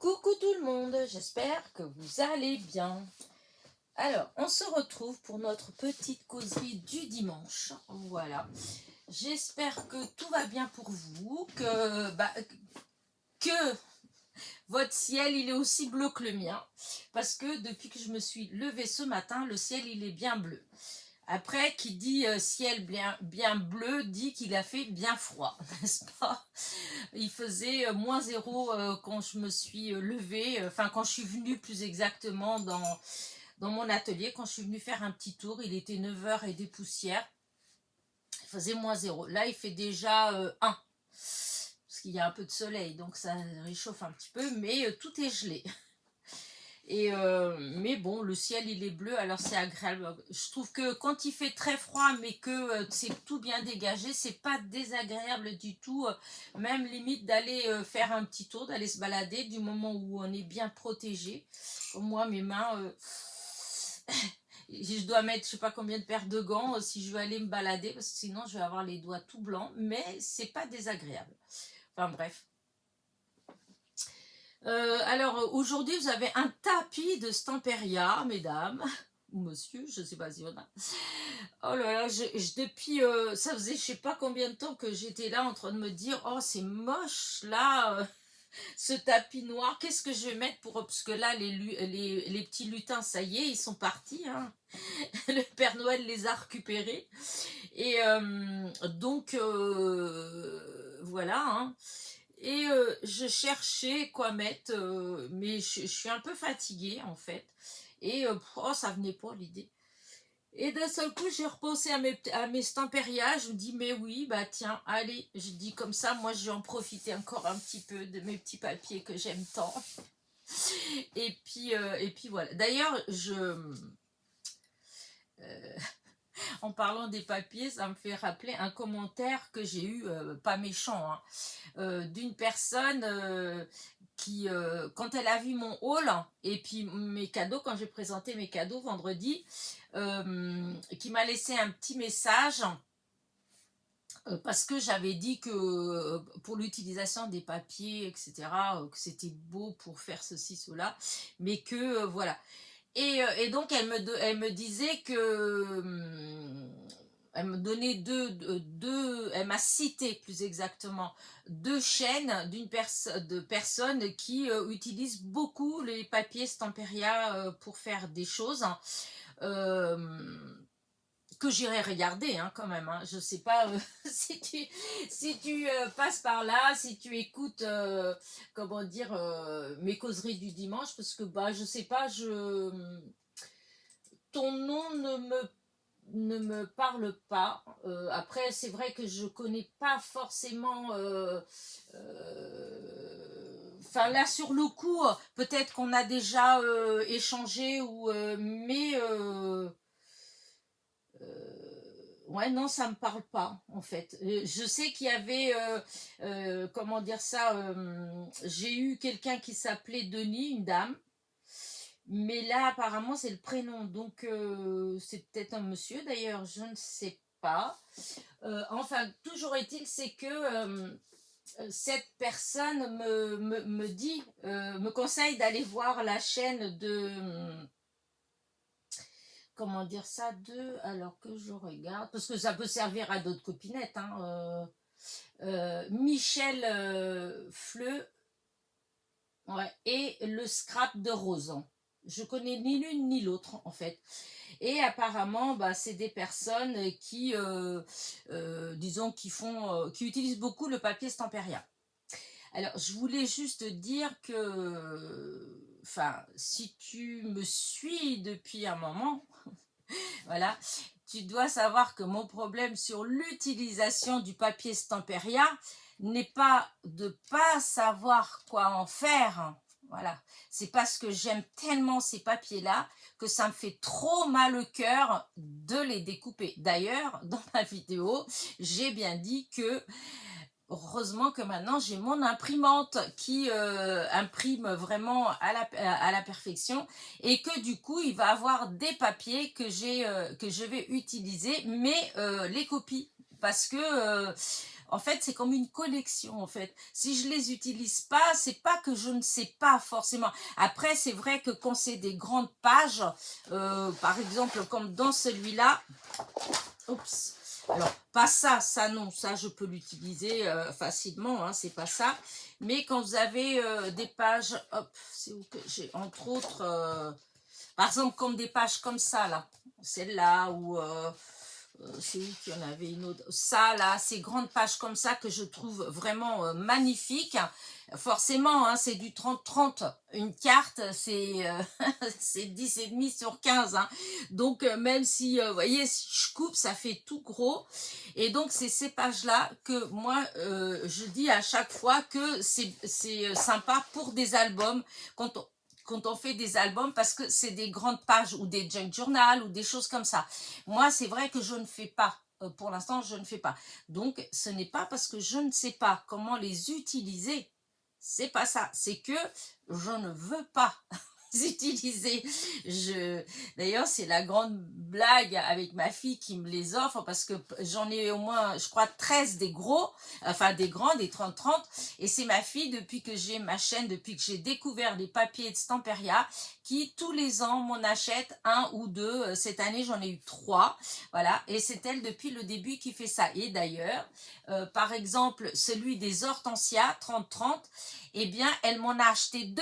Coucou tout le monde, j'espère que vous allez bien. Alors, on se retrouve pour notre petite causerie du dimanche. Voilà. J'espère que tout va bien pour vous, que votre ciel il est aussi bleu que le mien. Parce que depuis que je me suis levée ce matin, le ciel il est bien bleu. Après, qui dit ciel bien bleu, dit qu'il a fait bien froid, n'est-ce pas? Il faisait -0 quand je me suis levée, enfin quand je suis venue plus exactement dans mon atelier, quand je suis venue faire un petit tour, il était 9h et des poussières, il faisait -0. Là, il fait déjà 1, parce qu'il y a un peu de soleil, donc ça réchauffe un petit peu, mais tout est gelé. Mais bon, le ciel il est bleu, alors c'est agréable. Je trouve que quand il fait très froid, mais que c'est tout bien dégagé, c'est pas désagréable du tout. Même limite d'aller faire un petit tour, d'aller se balader, du moment où on est bien protégé. Comme moi, mes mains, je dois mettre je sais pas combien de paires de gants si je veux aller me balader, parce que sinon je vais avoir les doigts tout blancs, mais c'est pas désagréable. Enfin bref. Alors aujourd'hui vous avez un tapis de Stamperia, mesdames ou monsieur, je sais pas si on a. Oh là là, depuis ça faisait je sais pas combien de temps que j'étais là en train de me dire oh c'est moche là, ce tapis noir, qu'est-ce que je vais mettre pour, parce que là les petits lutins ça y est ils sont partis, hein. Le Père Noël les a récupérés et donc voilà, hein. Et je cherchais quoi mettre, mais je suis un peu fatiguée en fait. Et oh, ça venait pas l'idée. Et d'un seul coup, j'ai repensé à mes Stamperia. Je me dis, mais oui, bah tiens, allez, je dis comme ça, moi je vais en profiter encore un petit peu de mes petits papiers que j'aime tant. Et puis voilà. D'ailleurs, en parlant des papiers, ça me fait rappeler un commentaire que j'ai eu, pas méchant, hein, d'une personne qui, quand elle a vu mon haul et puis mes cadeaux, quand j'ai présenté mes cadeaux vendredi, qui m'a laissé un petit message parce que j'avais dit que pour l'utilisation des papiers, etc., que c'était beau pour faire ceci, cela, mais que voilà. Et donc elle me disait que elle me donnait elle m'a cité plus exactement 2 chaînes de personnes qui utilisent beaucoup les papiers Stamperia pour faire des choses. Euh, que j'irai regarder, hein, quand même, hein. Je sais pas si tu passes par là, si tu écoutes comment dire mes causeries du dimanche, parce que bah je sais pas, ton nom ne me parle pas. Après, c'est vrai que je connais pas forcément. Enfin, là, sur le coup, peut-être qu'on a déjà échangé, mais. Ouais, non, ça me parle pas, en fait. Je sais qu'il y avait, comment dire ça, j'ai eu quelqu'un qui s'appelait Denis, une dame, mais là, apparemment, c'est le prénom, donc c'est peut-être un monsieur, d'ailleurs, je ne sais pas. Enfin, toujours est-il, c'est que cette personne me dit, me conseille d'aller voir la chaîne de comment dire ça, alors que je regarde, parce que ça peut servir à d'autres copinettes, hein, Michel Fleu, ouais, et le scrap de Rosan. Je connais ni l'une ni l'autre en fait. Et apparemment, bah, c'est des personnes qui, disons, qui utilisent beaucoup le papier Stamperia. Alors, je voulais juste dire que, enfin, si tu me suis depuis un moment, voilà, tu dois savoir que mon problème sur l'utilisation du papier Stamperia n'est pas de pas savoir quoi en faire. Voilà, c'est parce que j'aime tellement ces papiers-là que ça me fait trop mal au cœur de les découper. D'ailleurs, dans ma vidéo, j'ai bien dit que heureusement que maintenant j'ai mon imprimante qui imprime vraiment à la perfection, et que du coup il va avoir des papiers que je vais utiliser, mais les copies parce que en fait c'est comme une collection en fait. Si je les utilise pas, c'est pas que je ne sais pas forcément. Après c'est vrai que quand c'est des grandes pages, par exemple comme dans celui-là, oups, alors pas ça, ça non, ça je peux l'utiliser facilement, hein, c'est pas ça. Mais quand vous avez des pages, hop, c'est où que j'ai entre autres, par exemple comme des pages comme ça là, celle-là ou c'est où qu'il y en avait une autre, ça là, ces grandes pages comme ça que je trouve vraiment magnifiques. Forcément, hein, c'est du 30-30. Une carte, c'est c'est 10,5 sur 15. Hein. Donc, même si, vous voyez, si je coupe, ça fait tout gros. Et donc, c'est ces pages-là que moi, je dis à chaque fois que c'est sympa pour des albums. Quand on fait des albums, parce que c'est des grandes pages ou des junk journal ou des choses comme ça. Moi, c'est vrai que je ne fais pas. Pour l'instant, je ne fais pas. Donc, ce n'est pas parce que je ne sais pas comment les utiliser. C'est pas ça. C'est que je ne veux pas les utiliser. D'ailleurs, c'est la grande blague avec ma fille qui me les offre parce que j'en ai au moins, je crois, 13 des gros, enfin des grands, des 30-30. Et c'est ma fille, depuis que j'ai ma chaîne, depuis que j'ai découvert les papiers de Stamperia, qui tous les ans m'en achète un ou deux. Cette année, j'en ai eu 3. Voilà. Et c'est elle depuis le début qui fait ça. Et d'ailleurs, par exemple, celui des hortensias 30-30, eh bien, elle m'en a acheté 2.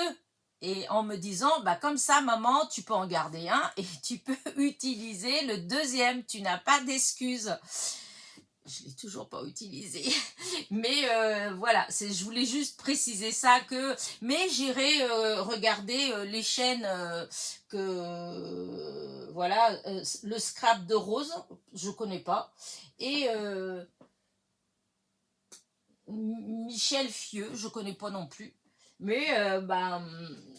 Et en me disant, bah comme ça, maman, tu peux en garder un et tu peux utiliser le deuxième. Tu n'as pas d'excuses. Je l'ai toujours pas utilisé, mais voilà, je voulais juste préciser ça que, mais j'irai regarder les chaînes que voilà, le scrap de Rose, je connais pas, et Michel Fieux, je connais pas non plus. Mais ben,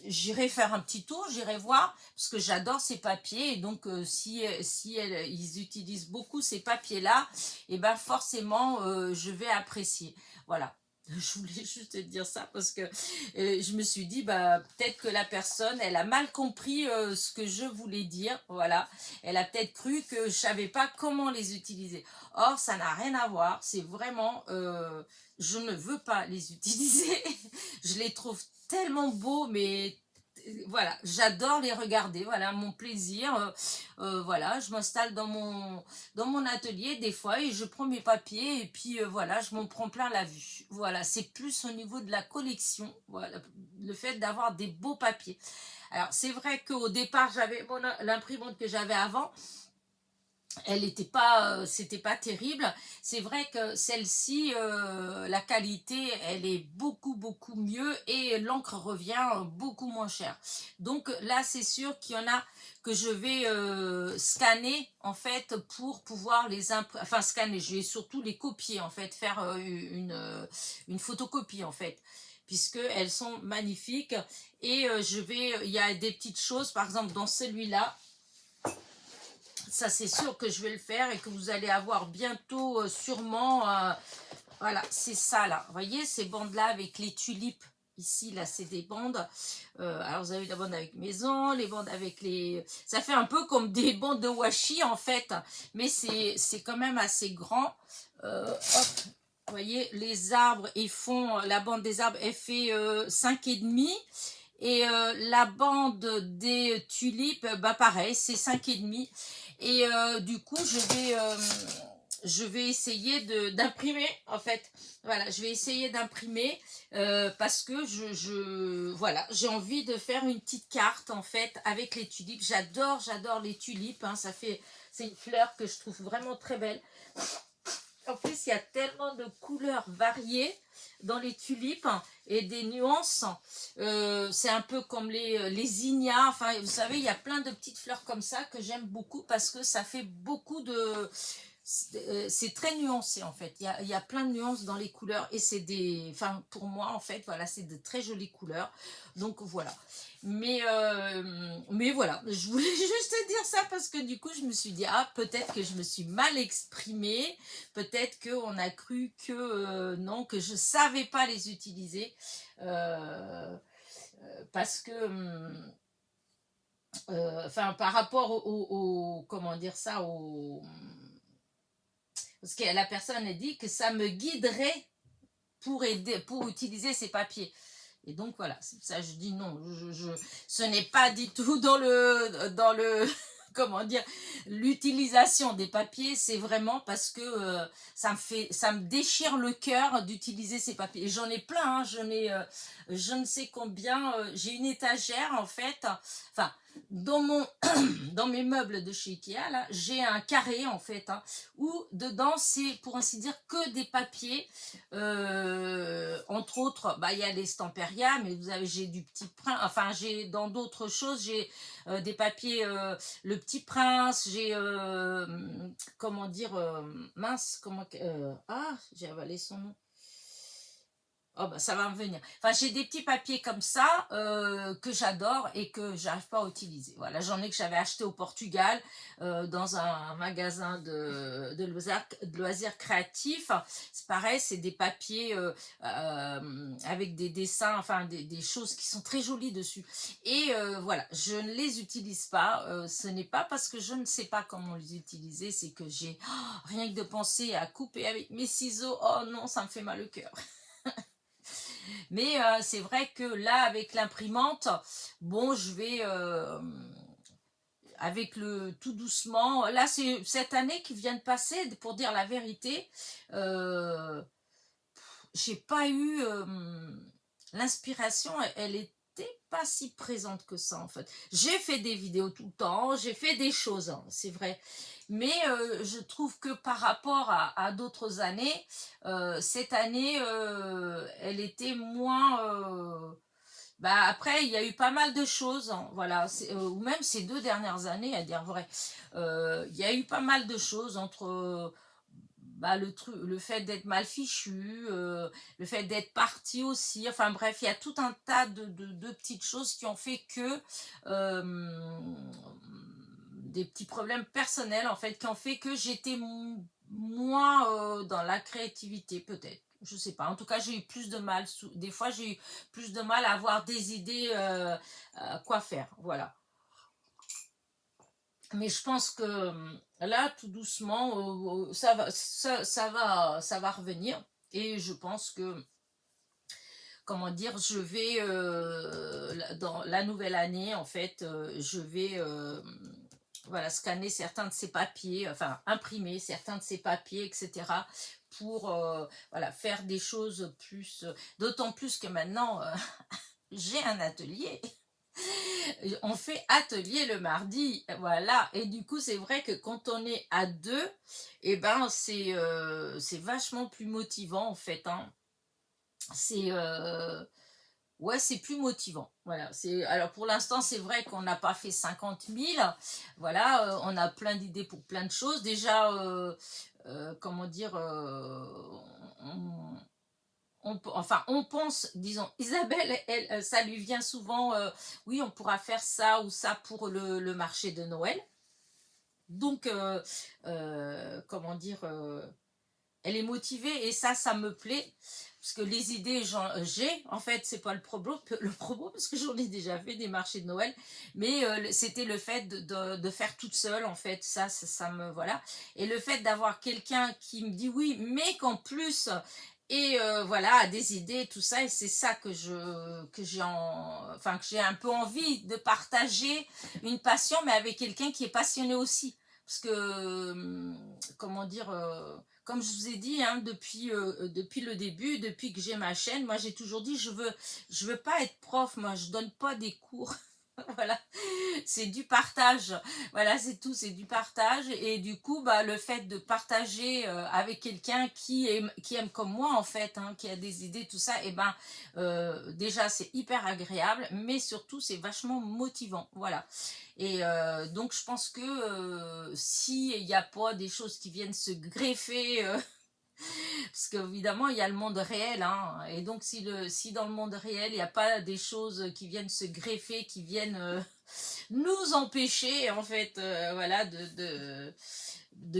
j'irai faire un petit tour, j'irai voir, parce que j'adore ces papiers. Et donc, si ils utilisent beaucoup ces papiers-là, et ben forcément, je vais apprécier. Voilà. Je voulais juste te dire ça parce que je me suis dit, bah, peut-être que la personne, elle a mal compris ce que je voulais dire. Voilà. Elle a peut-être cru que je savais pas comment les utiliser. Or, ça n'a rien à voir. C'est vraiment... je ne veux pas les utiliser. Je les trouve tellement beaux, mais voilà, j'adore les regarder. Voilà, mon plaisir. Voilà, je m'installe dans mon atelier des fois et je prends mes papiers et puis voilà, je m'en prends plein la vue. Voilà, c'est plus au niveau de la collection. Voilà, le fait d'avoir des beaux papiers. Alors, c'est vrai qu'au départ, j'avais l'imprimante que j'avais avant, elle n'était pas, c'était pas terrible. C'est vrai que celle-ci, la qualité, elle est beaucoup mieux et l'encre revient beaucoup moins cher. Donc là, c'est sûr qu'il y en a que je vais scanner en fait pour pouvoir les enfin scanner. Je vais surtout les copier en fait, faire une photocopie en fait, puisque elles sont magnifiques. Et il y a des petites choses, par exemple dans celui-là. Ça, c'est sûr que je vais le faire et que vous allez avoir bientôt sûrement... voilà, c'est ça là. Vous voyez ces bandes-là avec les tulipes. Ici, là, c'est des bandes. Alors, vous avez la bande avec maison, les bandes avec les... Ça fait un peu comme des bandes de washi, en fait. Mais c'est quand même assez grand. Hop, vous voyez, les arbres, ils font... La bande des arbres, elle fait 5,5. Et la bande des tulipes, bah pareil, c'est 5,5. Et du coup, je vais essayer d'imprimer, en fait. Voilà, je vais essayer d'imprimer parce que voilà, j'ai envie de faire une petite carte, en fait, avec les tulipes. J'adore les tulipes. Hein, c'est une fleur que je trouve vraiment très belle. En plus, il y a tellement de couleurs variées dans les tulipes et des nuances. C'est un peu comme les zinnias. Enfin, vous savez, il y a plein de petites fleurs comme ça que j'aime beaucoup parce que ça fait beaucoup de... C'est très nuancé en fait. Il y a plein de nuances dans les couleurs et c'est des... Enfin, pour moi, en fait, voilà, c'est de très jolies couleurs. Donc, voilà. Mais voilà, je voulais juste te dire ça parce que du coup, je me suis dit, ah, peut-être que je me suis mal exprimée. Peut-être qu'on a cru que non, que je savais pas les utiliser. Parce que... enfin, par rapport comment dire ça, parce que la personne a dit que ça me guiderait pour aider, pour utiliser ces papiers. Et donc voilà, c'est ça je dis non, ce n'est pas du tout dans le comment dire, l'utilisation des papiers, c'est vraiment parce que ça me déchire le cœur d'utiliser ces papiers. Et j'en ai plein, hein, je ne sais combien, j'ai une étagère en fait, enfin, dans dans mes meubles de chez Ikea, là, j'ai un carré en fait, hein, où dedans c'est pour ainsi dire que des papiers, entre autres, bah, il y a les Stamperia, mais j'ai du Petit Prince, enfin j'ai dans d'autres choses, j'ai des papiers, le Petit Prince, j'ai, comment dire, mince, j'ai avalé son nom. Oh bah ça va me venir. Enfin, j'ai des petits papiers comme ça que j'adore et que j'arrive pas à utiliser. Voilà, j'en ai que j'avais acheté au Portugal dans un magasin de loisirs créatifs. C'est pareil, c'est des papiers avec des dessins, enfin des choses qui sont très jolies dessus. Et voilà, je ne les utilise pas. Ce n'est pas parce que je ne sais pas comment les utiliser, c'est que j'ai rien que de penser à couper avec mes ciseaux. Oh non, ça me fait mal au cœur. Mais c'est vrai que là, avec l'imprimante, bon, je vais avec le tout doucement. Là, c'est cette année qui vient de passer, pour dire la vérité. J'ai pas eu l'inspiration, elle était pas si présente que ça en fait. J'ai fait des vidéos tout le temps, j'ai fait des choses, hein, c'est vrai. Mais je trouve que par rapport à d'autres années, cette année, elle était moins... bah après, il y a eu pas mal de choses, hein, voilà, ou même ces 2 dernières années, à dire vrai. Il y a eu pas mal de choses entre bah, le fait d'être mal fichu, le fait d'être parti aussi, enfin bref, il y a tout un tas de petites choses qui ont fait que des petits problèmes personnels en fait, qui ont fait que j'étais moins dans la créativité peut-être. Je sais pas. En tout cas, j'ai eu plus de mal. Des fois, j'ai eu plus de mal à avoir des idées quoi faire. Voilà. Mais je pense que là, tout doucement, ça va revenir. Et je pense que, comment dire, je vais, dans la nouvelle année, en fait, je vais, voilà, scanner certains de ces papiers, enfin, imprimer certains de ces papiers, etc. pour, voilà, faire des choses plus... D'autant plus que maintenant, j'ai un atelier. On fait atelier le mardi, voilà. Et du coup, c'est vrai que quand on est à deux, eh ben, c'est vachement plus motivant, en fait, hein. C'est... ouais, c'est plus motivant. Voilà. Alors, pour l'instant, c'est vrai qu'on n'a pas fait 50 000. Voilà, on a plein d'idées pour plein de choses. Déjà, comment dire... enfin, on pense, disons, Isabelle, elle, ça lui vient souvent, oui, on pourra faire ça ou ça pour le marché de Noël. Donc, comment dire, elle est motivée et ça me plaît. Parce que les idées, j'ai, en fait, c'est pas le problème, parce que j'en ai déjà fait des marchés de Noël, mais c'était le fait de faire toute seule, en fait, ça me, voilà. Et le fait d'avoir quelqu'un qui me dit oui, mais qu'en plus, et voilà, des idées, tout ça, et c'est ça que j'ai enfin, que j'ai un peu envie de partager une passion, mais avec quelqu'un qui est passionné aussi. Parce que, comment dire, comme je vous ai dit, hein, depuis le début, depuis que j'ai ma chaîne, moi j'ai toujours dit, je veux pas être prof, moi je donne pas des cours. Voilà, c'est du partage. Voilà, c'est tout, c'est du partage. Et du coup, bah, le fait de partager avec quelqu'un qui aime comme moi, en fait, hein, qui a des idées, tout ça, et ben, déjà, c'est hyper agréable, mais surtout, c'est vachement motivant. Voilà. Et donc, je pense que s'il n'y a pas des choses qui viennent se greffer parce qu'évidemment, il y a le monde réel, hein, et donc si dans le monde réel, il n'y a pas des choses qui viennent se greffer, qui viennent nous empêcher, en fait, voilà, de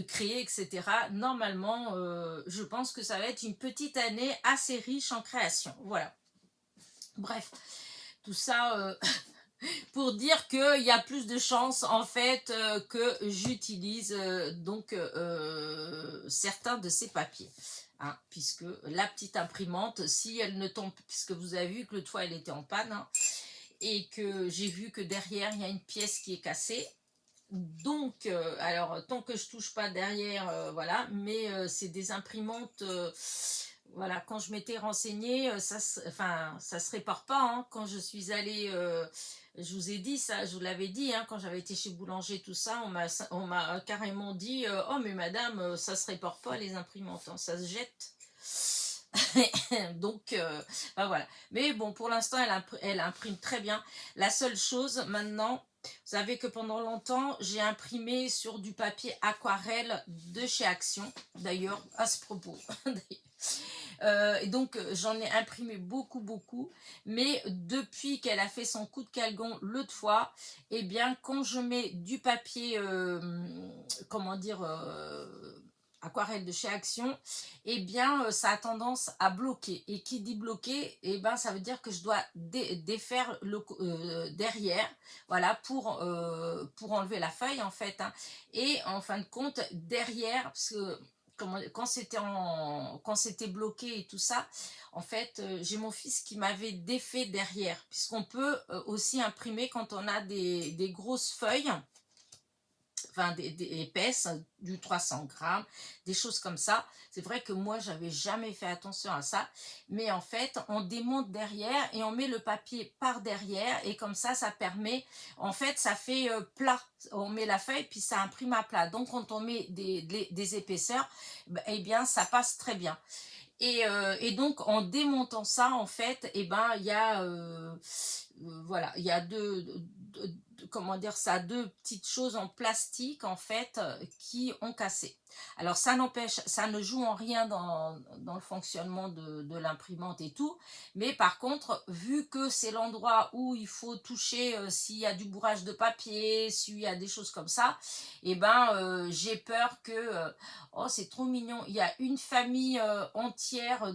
créer, etc., normalement, je pense que ça va être une petite année assez riche en création. Voilà. Bref, tout ça, pour dire qu'il y a plus de chances en fait que j'utilise certains de ces papiers. Hein, puisque la petite imprimante, si elle ne tombe, puisque vous avez vu que le toit elle était en panne, hein, et que j'ai vu que derrière il y a une pièce qui est cassée. Donc, alors, tant que je touche pas derrière, voilà, mais c'est des imprimantes, voilà, quand je m'étais renseignée, enfin, ça se répare pas, hein. Quand je suis allée, je vous ai dit ça, je vous l'avais dit, hein, quand j'avais été chez Boulanger, tout ça, on m'a carrément dit, oh mais madame, ça se répare pas les imprimantes, hein, ça se jette. Donc, ben voilà. Mais bon, pour l'instant, elle imprime très bien. La seule chose, maintenant, vous savez que pendant longtemps, j'ai imprimé sur du papier aquarelle de chez Action. D'ailleurs, à ce propos. Et donc, j'en ai imprimé beaucoup, beaucoup. Mais depuis qu'elle a fait son coup de calgon l'autre fois, eh bien, quand je mets du papier, comment dire... aquarelle de chez Action, eh bien ça a tendance à bloquer. Et qui dit bloquer, eh ben ça veut dire que je dois défaire derrière, voilà, pour enlever la feuille en fait. Hein. Et en fin de compte, derrière, parce que quand c'était bloqué et tout ça, en fait, j'ai mon fils qui m'avait défait derrière, puisqu'on peut aussi imprimer quand on a des grosses feuilles, enfin des épaisses, du 300 grammes, des choses comme ça. C'est vrai que moi, j'avais jamais fait attention à ça. Mais en fait, on démonte derrière et on met le papier par derrière. Et comme ça permet, en fait, ça fait plat. On met la feuille, puis ça imprime à plat. Donc, quand on met des épaisseurs, eh bien, ça passe très bien. Et donc, en démontant ça, en fait, eh ben, il y a, voilà, il y a comment dire ça, deux petites choses en plastique, en fait, qui ont cassé. Alors, ça n'empêche, ça ne joue en rien dans le fonctionnement de l'imprimante et tout, mais par contre, vu que c'est l'endroit où il faut toucher s'il y a du bourrage de papier, s'il y a des choses comme ça, eh ben, j'ai peur que... oh, c'est trop mignon. Il y a une famille entière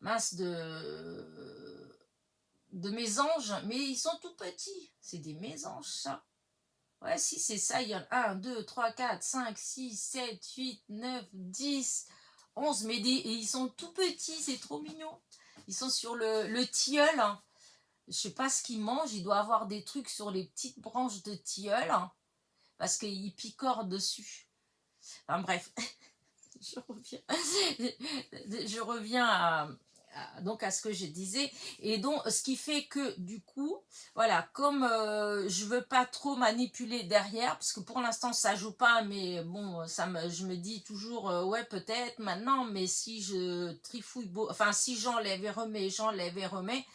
mince, de mésanges, mais ils sont tout petits. C'est des mésanges, ça. Ouais, si, c'est ça. Il y en a 1, 2, 3, 4, 5, 6, 7, 8, 9, 10, 11. Mais et ils sont tout petits, c'est trop mignon. Ils sont sur le tilleul. Hein. Je sais pas ce qu'ils mangent. Il doit avoir des trucs sur les petites branches de tilleul. Hein, parce qu'ils picorent dessus. Enfin bref, je reviens donc à ce que je disais. Et donc, ce qui fait que du coup, voilà, comme je veux pas trop manipuler derrière, parce que pour l'instant ça joue pas, mais bon, je me dis toujours, ouais, peut-être maintenant, mais si je trifouille, enfin, si j'enlève et remets,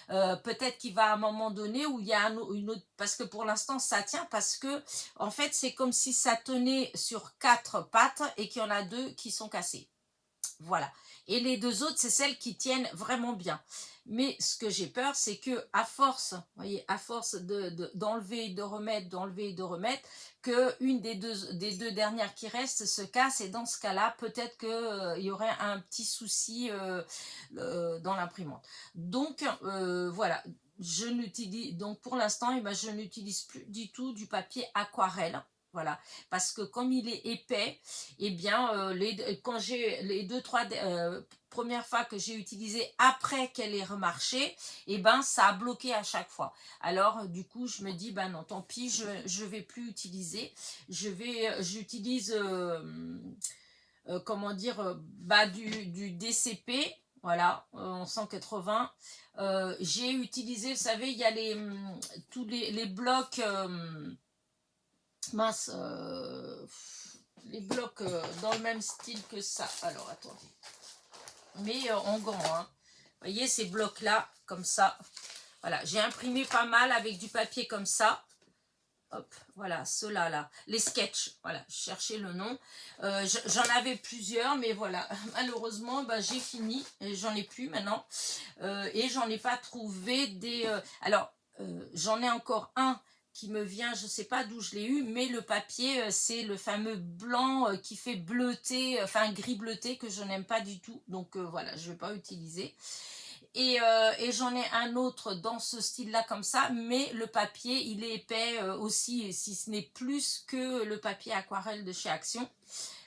peut-être qu'il va à un moment donné où il y a une autre, parce que pour l'instant ça tient, parce que en fait c'est comme si ça tenait sur 4 pattes et qu'il y en a 2 qui sont cassées. Voilà. Et les 2 autres, c'est celles qui tiennent vraiment bien. Mais ce que j'ai peur, c'est que à force, vous voyez, à force d'enlever et de remettre, que une des deux dernières qui restent se casse. Et dans ce cas-là, peut-être qu'il y aurait un petit souci dans l'imprimante. Donc, voilà. Donc pour l'instant, eh ben, je n'utilise plus du tout du papier aquarelle. Voilà, parce que comme il est épais, eh bien, quand j'ai les 2-3 premières fois que j'ai utilisé après qu'elle ait remarché, eh ben, ça a bloqué à chaque fois. Alors, du coup, je me dis, ben non, tant pis, je vais plus utiliser. J'utilise, comment dire, du DCP, voilà, en 180. J'ai utilisé, vous savez, il y a tous les blocs... mince, les blocs dans le même style que ça. Alors, attendez. Mais en grand, hein. Vous voyez ces blocs-là, comme ça. Voilà, j'ai imprimé pas mal avec du papier comme ça. Hop, voilà, ceux-là, là. Les sketchs, voilà, je cherchais le nom. J'en avais plusieurs, mais voilà. Malheureusement, bah, j'ai fini. J'en ai plus maintenant. Et j'en ai pas trouvé des... alors, j'en ai encore un qui me vient, je ne sais pas d'où je l'ai eu, mais le papier, c'est le fameux blanc qui fait bleuter, enfin gris bleuté, que je n'aime pas du tout. Donc voilà, je ne vais pas utiliser. Et j'en ai un autre dans ce style-là comme ça, mais le papier, il est épais aussi, si ce n'est plus que le papier aquarelle de chez Action.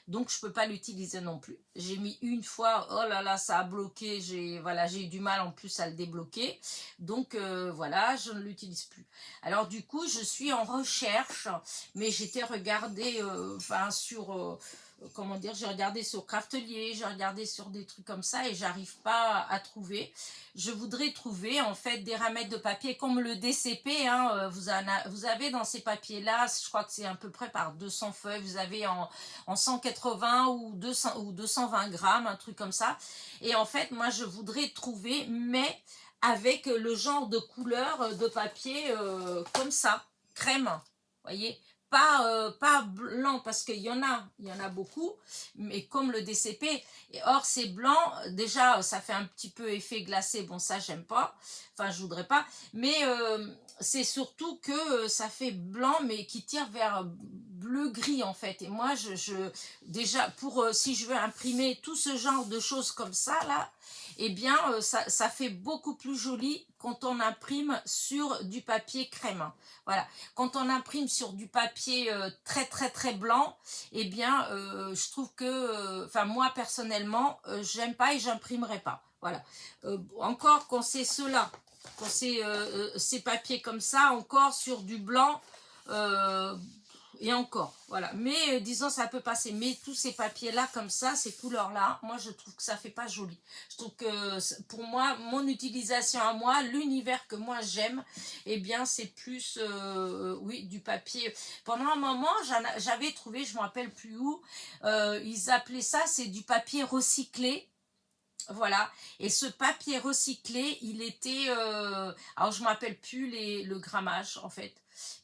Donc, je peux pas l'utiliser non plus. J'ai mis une fois, oh là là, ça a bloqué. Voilà, j'ai eu du mal en plus à le débloquer. Donc, voilà, je ne l'utilise plus. Alors, du coup, je suis en recherche, mais j'étais regardée enfin, sur... comment dire, j'ai regardé sur Craftelier, j'ai regardé sur des trucs comme ça et j'arrive pas à trouver. Je voudrais trouver en fait des ramettes de papier comme le DCP, hein, vous avez dans ces papiers là, je crois que c'est à peu près par 200 feuilles, vous avez en 180 ou 220 grammes, un truc comme ça. Et en fait, moi je voudrais trouver, mais avec le genre de couleur de papier comme ça, crème, voyez, pas blanc parce qu'il y en a beaucoup, mais comme le DCP. Et or c'est blanc, déjà ça fait un petit peu effet glacé, bon ça j'aime pas, enfin je voudrais pas, mais c'est surtout que ça fait blanc mais qui tire vers bleu gris en fait. Et moi déjà pour si je veux imprimer tout ce genre de choses comme ça là, eh bien ça fait beaucoup plus joli quand on imprime sur du papier crème. Voilà, quand on imprime sur du papier très très très blanc, eh bien je trouve que, enfin moi personnellement, j'aime pas et j'imprimerai pas. Voilà, encore quand c'est ceux-là, quand c'est ces papiers comme ça, encore sur du blanc, euh, et encore, voilà. Mais disons, ça peut passer. Mais tous ces papiers-là, comme ça, ces couleurs-là, moi, je trouve que ça fait pas joli. Je trouve que, pour moi, mon utilisation à moi, l'univers que moi j'aime, eh bien, c'est plus, oui, du papier. Pendant un moment, j'avais trouvé, je me rappelle plus où, ils appelaient ça, c'est du papier recyclé. Voilà, et ce papier recyclé, il était, alors je ne me rappelle plus le grammage en fait,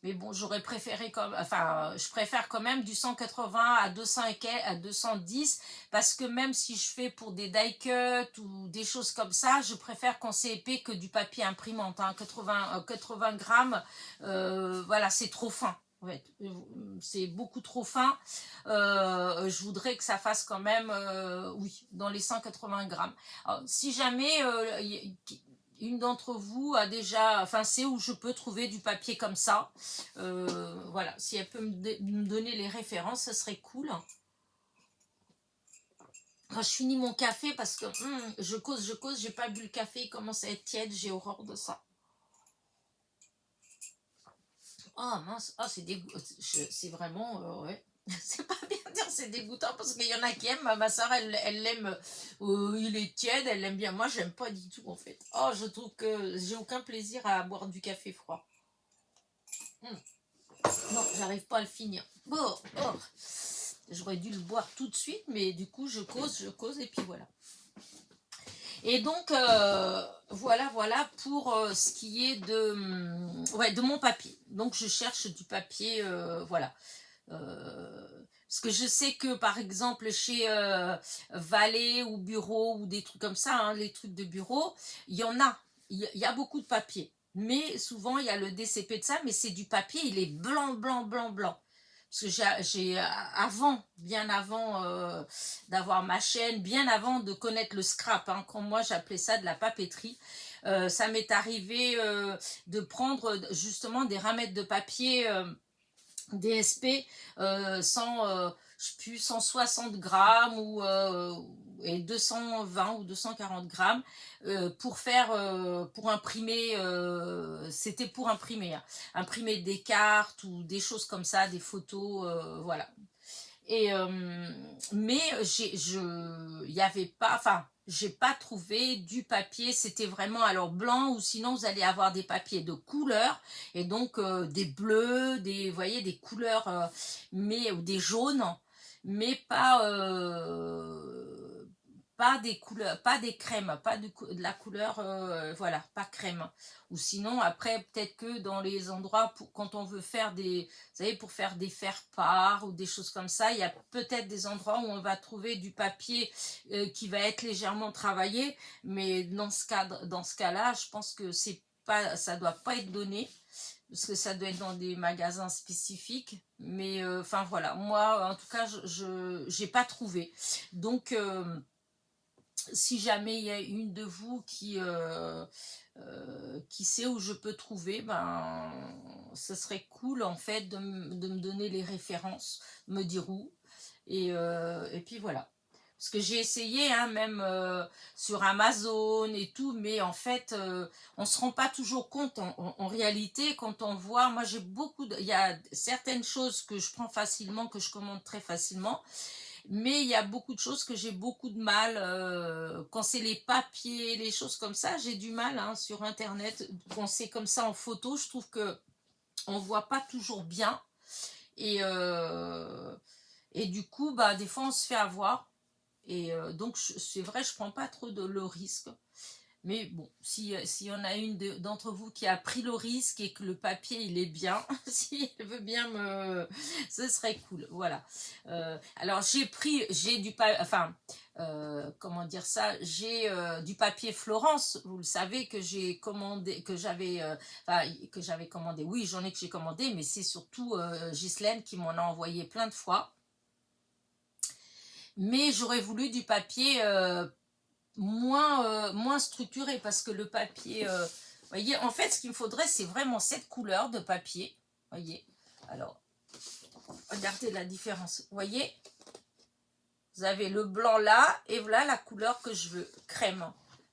mais bon, j'aurais préféré enfin, je préfère quand même du 180 à 200 à 210, parce que même si je fais pour des die cut ou des choses comme ça, je préfère quand c'est épais que du papier imprimante, hein, 80 grammes, voilà, c'est trop fin. Ouais, c'est beaucoup trop fin. Je voudrais que ça fasse quand même, oui, dans les 180 grammes. Alors, si jamais une d'entre vous a déjà, enfin, c'est où je peux trouver du papier comme ça, voilà, si elle peut me donner les références, ce serait cool. Quand je finis mon café, parce que je cause, j'ai pas bu le café, il commence à être tiède, j'ai horreur de ça. Oh mince, oh, c'est vraiment, ouais. C'est pas bien dire, c'est dégoûtant parce qu'il y en a qui aiment. Ma soeur, elle l'aime, il est tiède, elle l'aime bien. Moi, j'aime pas du tout en fait. Oh, je trouve que j'ai aucun plaisir à boire du café froid. Non, j'arrive pas à le finir. Bon, oh. J'aurais dû le boire tout de suite, mais du coup, je cause, et puis voilà. Et donc, voilà pour ce qui est de mon papier. Donc, je cherche du papier, voilà. Parce que je sais que, par exemple, chez Valet ou Bureau ou des trucs comme ça, hein, les trucs de bureau, il y en a. Il y a beaucoup de papier. Mais souvent, il y a le DCP de ça, mais c'est du papier, il est blanc, blanc, blanc, blanc. Parce que bien avant d'avoir ma chaîne, bien avant de connaître le scrap, hein, quand moi j'appelais ça de la papeterie, ça m'est arrivé de prendre justement des ramettes de papier DSP je sais plus, 160 grammes et 220 ou 240 grammes pour imprimer, c'était pour imprimer, hein, imprimer des cartes ou des choses comme ça, des photos, voilà. Et mais il y avait pas, enfin, j'ai pas trouvé du papier, c'était vraiment alors blanc, ou sinon vous allez avoir des papiers de couleur, et donc des bleus, vous voyez, des couleurs, ou des jaunes, mais pas des couleurs, pas des crèmes, pas de la couleur, voilà, pas crème. Ou sinon, après, peut-être que dans les endroits, quand on veut faire vous savez, pour faire des faire-part ou des choses comme ça, il y a peut-être des endroits où on va trouver du papier qui va être légèrement travaillé, mais dans ce cas-là, je pense que ça doit pas être donné, parce que ça doit être dans des magasins spécifiques, mais enfin voilà, moi en tout cas je n'ai pas trouvé, donc si jamais il y a une de vous qui sait où je peux trouver, ben, ce serait cool en fait de me donner les références, me dire où. Et puis voilà. Parce que j'ai essayé, hein, même sur Amazon et tout, mais en fait, on ne se rend pas toujours compte. En réalité, quand on voit, moi j'ai beaucoup il y a certaines choses que je prends facilement, que je commande très facilement, mais il y a beaucoup de choses que j'ai beaucoup de mal. Quand c'est les papiers, les choses comme ça, j'ai du mal, hein, sur Internet. Quand c'est comme ça en photo, je trouve que on voit pas toujours bien. Et, euh, et du coup, bah, des fois, on se fait avoir. Donc, c'est vrai, je prends pas trop le risque. Mais bon, s'il y en a une d'entre vous qui a pris le risque et que le papier il est bien, si elle veut bien ce serait cool. Voilà. Alors j'ai du papier, enfin, comment dire ça, j'ai du papier Florence. Vous le savez que j'ai commandé, que j'avais commandé. Oui, j'en ai que j'ai commandé, mais c'est surtout Ghislaine qui m'en a envoyé plein de fois. Mais j'aurais voulu du papier moins structuré parce que le papier, voyez, en fait, ce qu'il me faudrait, c'est vraiment cette couleur de papier. Voyez, alors, regardez la différence. Voyez, vous avez le blanc là, et voilà la couleur que je veux, crème.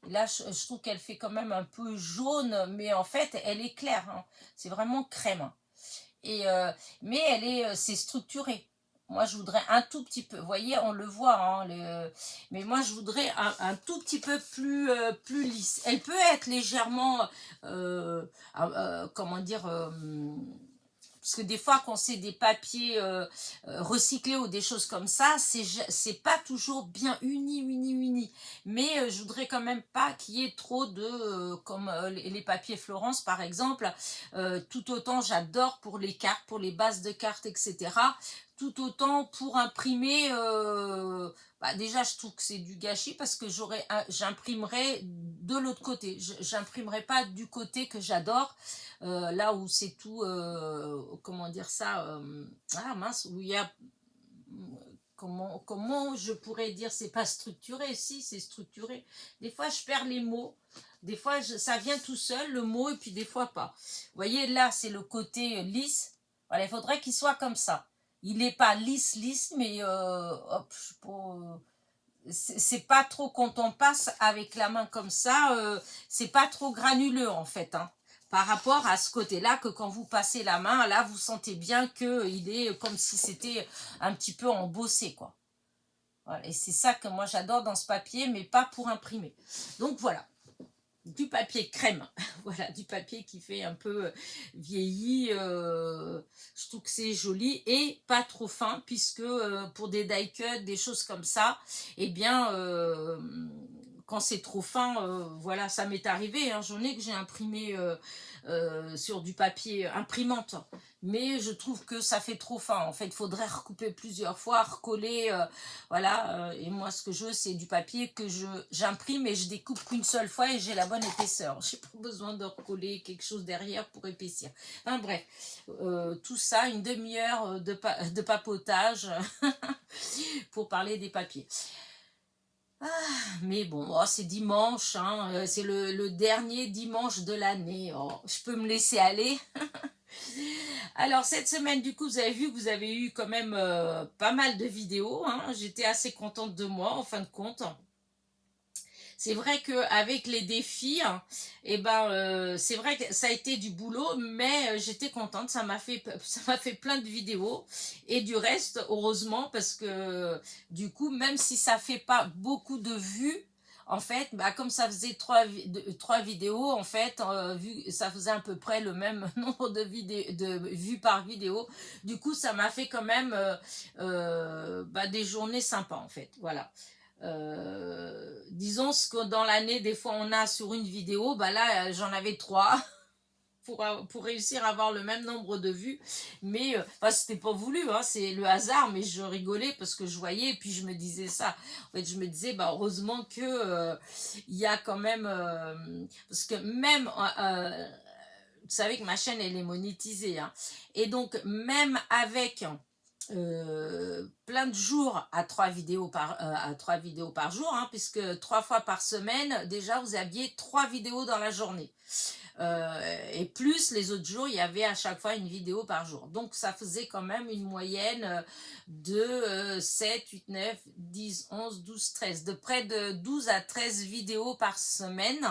Et là, je trouve qu'elle fait quand même un peu jaune, mais en fait, elle est claire. Hein. C'est vraiment crème. Mais c'est structuré. Moi, je voudrais un tout petit peu, vous voyez, on le voit, hein, mais moi, je voudrais tout petit peu plus lisse. Elle peut être légèrement, comment dire, parce que des fois, quand c'est des papiers recyclés ou des choses comme ça, c'est pas toujours bien uni. Mais je voudrais quand même pas qu'il y ait trop de, comme les papiers Florence par exemple. Tout autant, j'adore pour les cartes, pour les bases de cartes, etc. Tout autant pour imprimer. Bah déjà, je trouve que c'est du gâchis parce que j'imprimerai de l'autre côté. J'imprimerai pas du côté que j'adore. Là où c'est tout, comment dire ça, ah mince, où il y a, comment je pourrais dire, c'est pas structuré, si c'est structuré. Des fois je perds les mots, des fois ça vient tout seul le mot et puis des fois pas. Vous voyez là c'est le côté lisse, voilà, il faudrait qu'il soit comme ça. Il n'est pas lisse, mais hop, c'est pas trop, quand on passe avec la main comme ça, c'est pas trop granuleux en fait, hein, par rapport à ce côté-là, que quand vous passez la main, là vous sentez bien qu'il est comme si c'était un petit peu embossé, quoi. Voilà, et c'est ça que moi j'adore dans ce papier, mais pas pour imprimer. Donc voilà, du papier crème, voilà, du papier qui fait un peu vieilli, je trouve que c'est joli et pas trop fin, puisque pour des die cut, des choses comme ça, eh bien, quand c'est trop fin, voilà, ça m'est arrivé, hein, j'en ai que j'ai imprimé sur du papier imprimante, mais je trouve que ça fait trop fin, en fait, il faudrait recouper plusieurs fois, recoller, voilà, et moi ce que je veux c'est du papier que j'imprime et je découpe qu'une seule fois et j'ai la bonne épaisseur, j'ai pas besoin de recoller quelque chose derrière pour épaissir. Enfin bref, tout ça, une demi-heure de papotage pour parler des papiers. Ah, mais bon, oh, c'est dimanche, hein, c'est le dernier dimanche de l'année, oh, je peux me laisser aller. Alors cette semaine, du coup, vous avez vu que vous avez eu quand même pas mal de vidéos, hein. J'étais assez contente de moi, en fin de compte. C'est vrai qu'avec les défis, eh ben, c'est vrai que ça a été du boulot, mais j'étais contente. Ça m'a fait plein de vidéos. Et du reste, heureusement, parce que du coup, même si ça fait pas beaucoup de vues, en fait, bah, comme ça faisait trois vidéos, en fait, ça faisait à peu près le même nombre de vues par vidéo. Du coup, ça m'a fait quand même bah, des journées sympas, en fait. Voilà. Disons ce que dans l'année, des fois on a sur une vidéo, bah là j'en avais 3 pour réussir à avoir le même nombre de vues. Mais c'était pas voulu, hein, c'est le hasard, mais je rigolais parce que je voyais et puis je me disais ça. En fait, je me disais, bah, heureusement que il y a quand même. Parce que même. Vous savez que ma chaîne elle est monétisée. Hein, et donc, même avec plein de jours à 3 vidéos par jour, hein, puisque 3 fois par semaine, déjà, vous aviez 3 vidéos dans la journée. Et plus les autres jours, il y avait à chaque fois une vidéo par jour. Donc, ça faisait quand même une moyenne de 7, 8, 9, 10, 11, 12, 13. De près de 12 à 13 vidéos par semaine.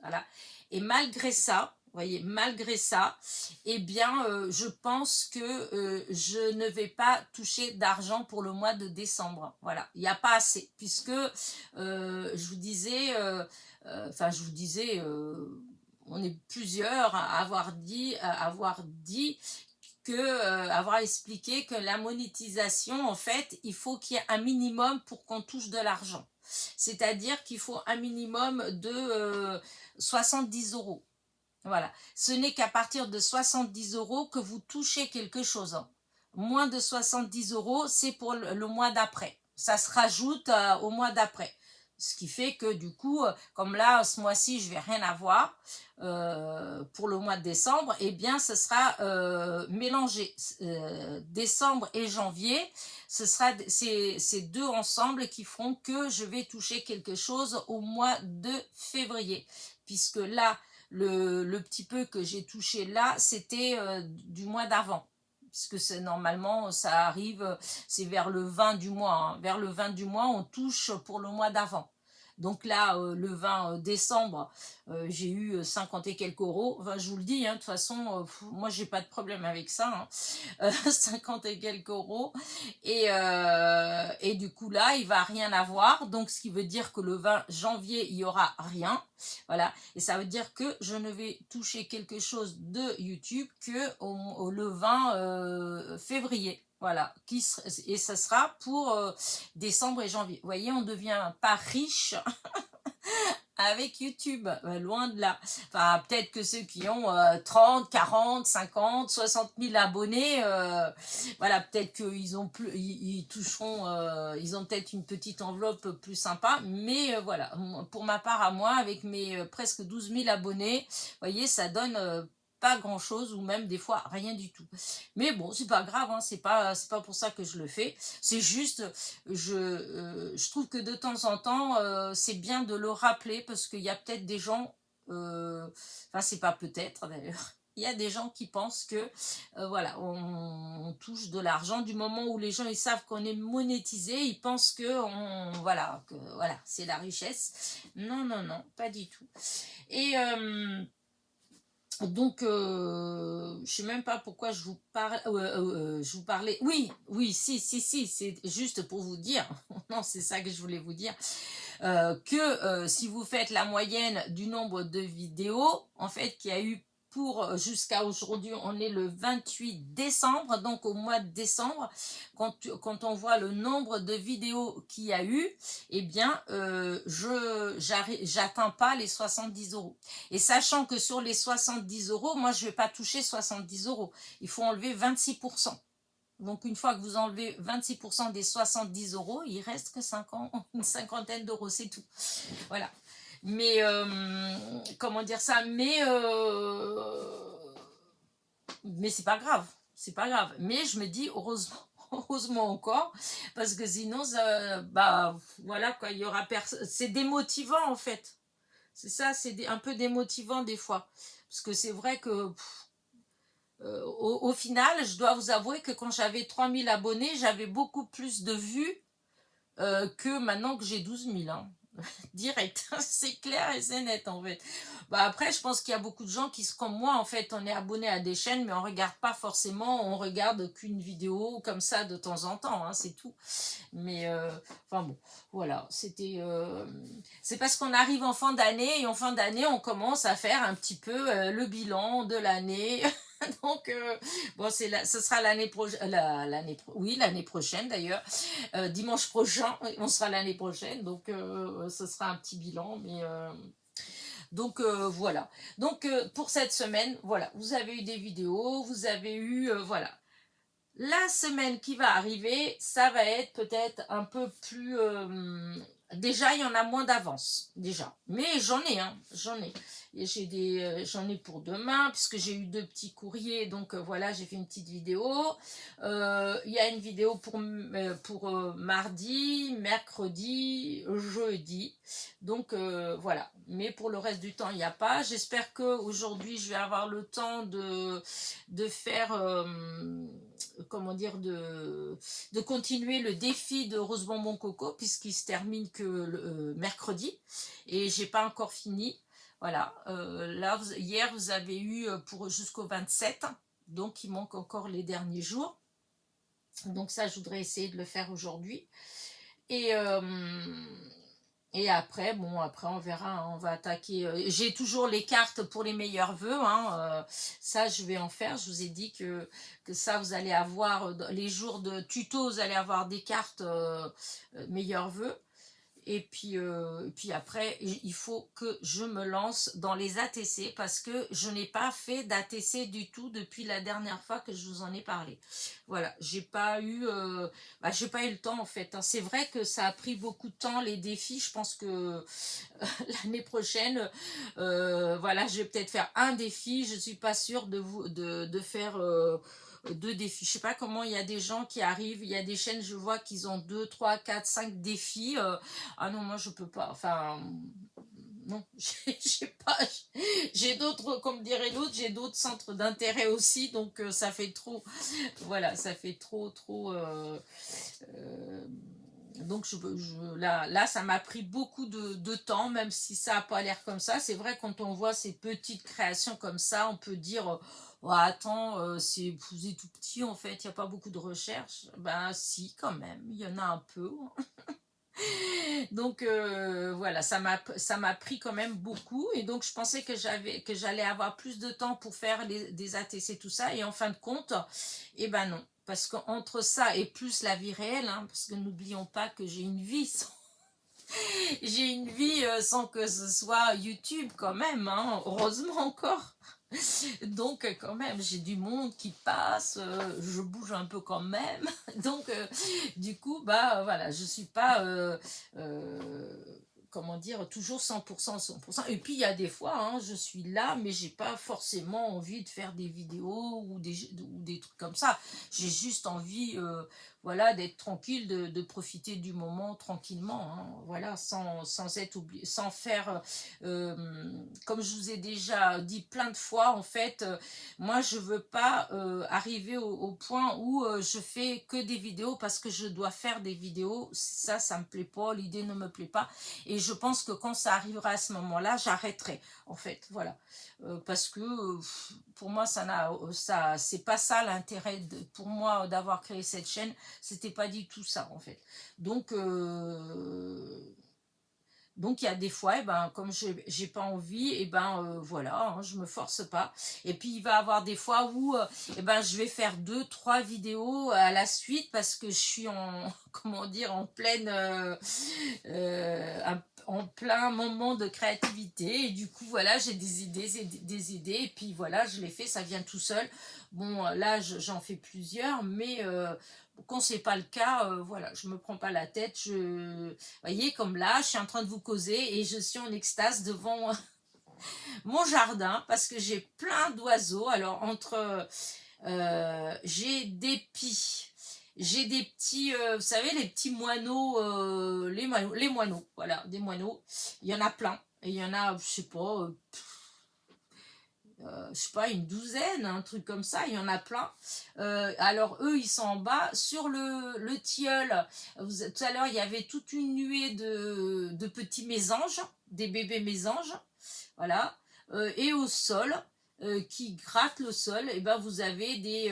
Voilà. Et malgré ça, vous voyez, malgré ça, eh bien, je pense que je ne vais pas toucher d'argent pour le mois de décembre. Voilà, il n'y a pas assez, puisque je vous disais, on est plusieurs à avoir dit avoir expliqué que la monétisation, en fait, il faut qu'il y ait un minimum pour qu'on touche de l'argent. C'est-à-dire qu'il faut un minimum de 70 euros. Voilà. Ce n'est qu'à partir de 70 euros que vous touchez quelque chose. Moins de 70 euros, c'est pour le mois d'après. Ça se rajoute au mois d'après. Ce qui fait que du coup, comme là, ce mois-ci, je ne vais rien avoir pour le mois de décembre, eh bien, ce sera mélangé. Décembre et janvier, ce sera ces deux ensemble qui feront que je vais toucher quelque chose au mois de février. Puisque là, le petit peu que j'ai touché là, c'était du mois d'avant. Puisque c'est normalement, ça arrive, c'est vers le 20 du mois. Hein. Vers le 20 du mois, on touche pour le mois d'avant. Donc là, le 20 décembre, j'ai eu 50 et quelques euros. Enfin, je vous le dis, hein, de toute façon, moi, j'ai pas de problème avec ça. Hein. 50 et quelques euros. Et du coup, là, il va rien avoir. Donc, ce qui veut dire que le 20 janvier, il y aura rien. Voilà. Et ça veut dire que je ne vais toucher quelque chose de YouTube que le 20 février. Voilà, et ça sera pour décembre et janvier. Vous voyez, on ne devient pas riche avec YouTube, loin de là. Enfin, peut-être que ceux qui ont 30, 40, 50, 60 000 abonnés, voilà, peut-être qu'ils ont plus, ils toucheront, ils ont peut-être une petite enveloppe plus sympa, mais voilà, pour ma part à moi, avec mes presque 12 000 abonnés, vous voyez, ça donne pas grand chose ou même des fois rien du tout, mais bon, c'est pas grave, hein, c'est pas pour ça que je le fais, c'est juste je trouve que de temps en temps c'est bien de le rappeler parce qu'il y a peut-être des gens enfin c'est pas peut-être d'ailleurs, il y a des gens qui pensent que voilà, on touche de l'argent du moment où les gens ils savent qu'on est monétisé, ils pensent que voilà, c'est la richesse. Non, non, non, pas du tout. Et donc, je sais même pas pourquoi je vous parlais. Oui, oui, si, c'est juste pour vous dire. Non, c'est ça que je voulais vous dire. Que si vous faites la moyenne du nombre de vidéos, en fait, qu'il y a eu pour jusqu'à aujourd'hui, on est le 28 décembre, donc au mois de décembre, quand on voit le nombre de vidéos qu'il y a eu, eh bien, j'atteins pas les 70 euros. Et sachant que sur les 70 euros, moi, je vais pas toucher 70 euros. Il faut enlever 26%. Donc, une fois que vous enlevez 26% des 70 euros, il reste que une cinquantaine d'euros, c'est tout. Voilà. Mais, comment dire ça, mais c'est pas grave. C'est pas grave. Mais je me dis, heureusement encore, parce que sinon, bah, voilà, quoi, il y aura personne. C'est démotivant, en fait. C'est ça, c'est un peu démotivant des fois. Parce que c'est vrai que... au final, je dois vous avouer que quand j'avais 3000 abonnés, j'avais beaucoup plus de vues que maintenant que j'ai 12 000. Hein. Direct, c'est clair et c'est net en fait. Bah après, je pense qu'il y a beaucoup de gens qui, comme moi, en fait, on est abonné à des chaînes, mais on regarde pas forcément, on regarde qu'une vidéo comme ça de temps en temps, hein, c'est tout. Mais enfin bon, voilà, c'est parce qu'on arrive en fin d'année et en fin d'année, on commence à faire un petit peu le bilan de l'année. Donc, bon, ce sera l'année prochaine, l'année prochaine d'ailleurs, dimanche prochain, on sera l'année prochaine, donc ce sera un petit bilan, mais donc voilà. Donc pour cette semaine, voilà, vous avez eu des vidéos, vous avez eu, voilà. La semaine qui va arriver, ça va être peut-être un peu plus Déjà, il y en a moins d'avance, déjà. Mais j'en ai, hein, j'en ai. Et j'en ai pour demain, puisque j'ai eu 2 petits courriers, donc voilà, j'ai fait une petite vidéo. Il y a une vidéo pour mardi, mercredi, jeudi. Donc voilà. Mais pour le reste du temps, il n'y a pas. J'espère qu'aujourd'hui, je vais avoir le temps de faire, comment dire, de continuer le défi de Rose Bonbon Coco, puisqu'il se termine que mercredi. Et j'ai pas encore fini. Voilà, là, hier, vous avez eu pour jusqu'au 27, donc il manque encore les derniers jours. Donc ça, je voudrais essayer de le faire aujourd'hui. Et, et après, bon, après on verra, hein, on va attaquer. J'ai toujours les cartes pour les meilleurs vœux, hein, ça, je vais en faire. Je vous ai dit que ça, vous allez avoir, les jours de tuto, vous allez avoir des cartes meilleurs vœux. Et puis après, il faut que je me lance dans les ATC parce que je n'ai pas fait d'ATC du tout depuis la dernière fois que je vous en ai parlé. Voilà, j'ai pas eu le temps en fait, hein. C'est vrai que ça a pris beaucoup de temps les défis. Je pense que l'année prochaine, voilà, je vais peut-être faire un défi. Je suis pas sûre de faire 2 défis. Je sais pas comment il y a des gens qui arrivent. Il y a des chaînes, je vois qu'ils ont 2, 3, 4, 5 défis. Ah non, moi je peux pas. Enfin, non, j'ai pas. J'ai d'autres, comme dirait l'autre, j'ai d'autres centres d'intérêt aussi. Donc ça fait trop. Voilà, ça fait trop. Donc là, ça m'a pris beaucoup de temps, même si ça n'a pas l'air comme ça. C'est vrai, quand on voit ces petites créations comme ça, on peut dire, oh, attends, vous êtes tout petit, en fait, il n'y a pas beaucoup de recherche. Ben si, quand même, il y en a un peu. Donc voilà, ça m'a pris quand même beaucoup. Et donc je pensais que j'allais avoir plus de temps pour faire des ATC, tout ça. Et en fin de compte, eh ben non. Parce qu'entre ça et plus la vie réelle, hein, parce que n'oublions pas que j'ai une vie j'ai une vie sans que ce soit YouTube quand même, hein, heureusement encore. Donc quand même, j'ai du monde qui passe, je bouge un peu quand même. Donc du coup, bah voilà, je suis pas, comment dire, toujours 100%, 100%. Et puis il y a des fois, hein, je suis là, mais j'ai pas forcément envie de faire des vidéos ou des trucs comme ça. J'ai juste envie, voilà, d'être tranquille, de profiter du moment tranquillement, hein, voilà, sans être oublié, sans faire, comme je vous ai déjà dit plein de fois, en fait, moi je veux pas arriver au point où je fais que des vidéos parce que je dois faire des vidéos. Ça me plaît pas, l'idée ne me plaît pas, et je pense que quand ça arrivera à ce moment-là, j'arrêterai, en fait, voilà. Parce que pour moi c'est pas ça l'intérêt pour moi d'avoir créé cette chaîne. C'était pas du tout ça, en fait. Donc il y a des fois, eh ben, comme j'ai pas envie, et ben voilà, hein, je me force pas. Et puis il va y avoir des fois où eh ben, je vais faire 2, 3 vidéos à la suite parce que je suis en comment dire, en pleine en plein moment de créativité, et du coup voilà, j'ai des idées, et puis voilà, je les fais, ça vient tout seul. Bon, là j'en fais plusieurs, mais quand c'est pas le cas, voilà, je me prends pas la tête. Vous voyez, comme là, je suis en train de vous causer et je suis en extase devant mon jardin parce que j'ai plein d'oiseaux. Alors j'ai des pies, j'ai des petits, vous savez, les petits moineaux, les moineaux, voilà, des moineaux. Il y en a plein, et il y en a, je sais pas, une douzaine, un truc comme ça, il y en a plein. Alors eux, ils sont en bas. Sur le tilleul, tout à l'heure, il y avait toute une nuée de petits mésanges, des bébés mésanges, voilà. Et au sol, qui grattent le sol, et ben vous avez des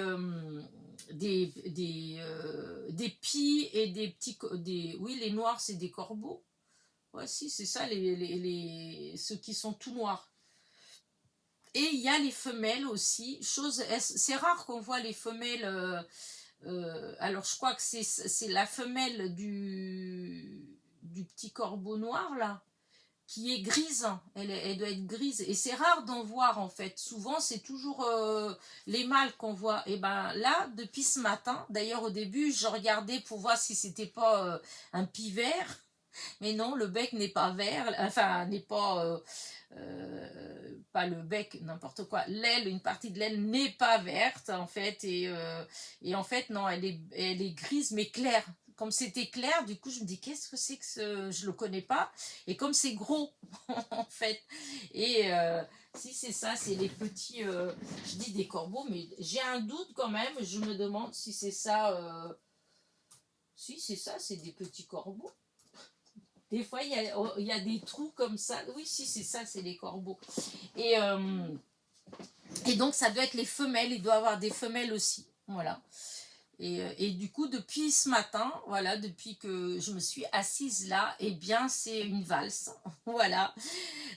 pies et des petits, oui, les noirs, c'est des corbeaux. Ouais, si, c'est ça, ceux qui sont tout noirs. Et il y a les femelles aussi. C'est rare qu'on voit les femelles. Alors je crois que c'est la femelle du petit corbeau noir là, qui est grise. Elle doit être grise. Et c'est rare d'en voir en fait. Souvent c'est toujours les mâles qu'on voit. Et ben là, depuis ce matin, d'ailleurs au début, je regardais pour voir si c'était pas un pivert. Mais non, le bec n'est pas vert, enfin, n'est pas, pas le bec, n'importe quoi. L'aile, une partie de l'aile n'est pas verte, en fait, et en fait, non, elle est grise, mais claire. Comme c'était clair, du coup, je me dis, qu'est-ce que c'est que ce... Je le connais pas. Et comme c'est gros, en fait. Et si c'est ça, c'est les petits, je dis des corbeaux, mais j'ai un doute quand même. Je me demande si c'est ça. Si c'est ça, c'est des petits corbeaux. Des fois, il y a des trous comme ça. Oui, si, c'est ça, c'est les corbeaux. Et, euh, et donc, ça doit être les femelles. Il doit y avoir des femelles aussi. Voilà. Et du coup, depuis ce matin, voilà, depuis que je me suis assise là, eh bien, c'est une valse. Voilà.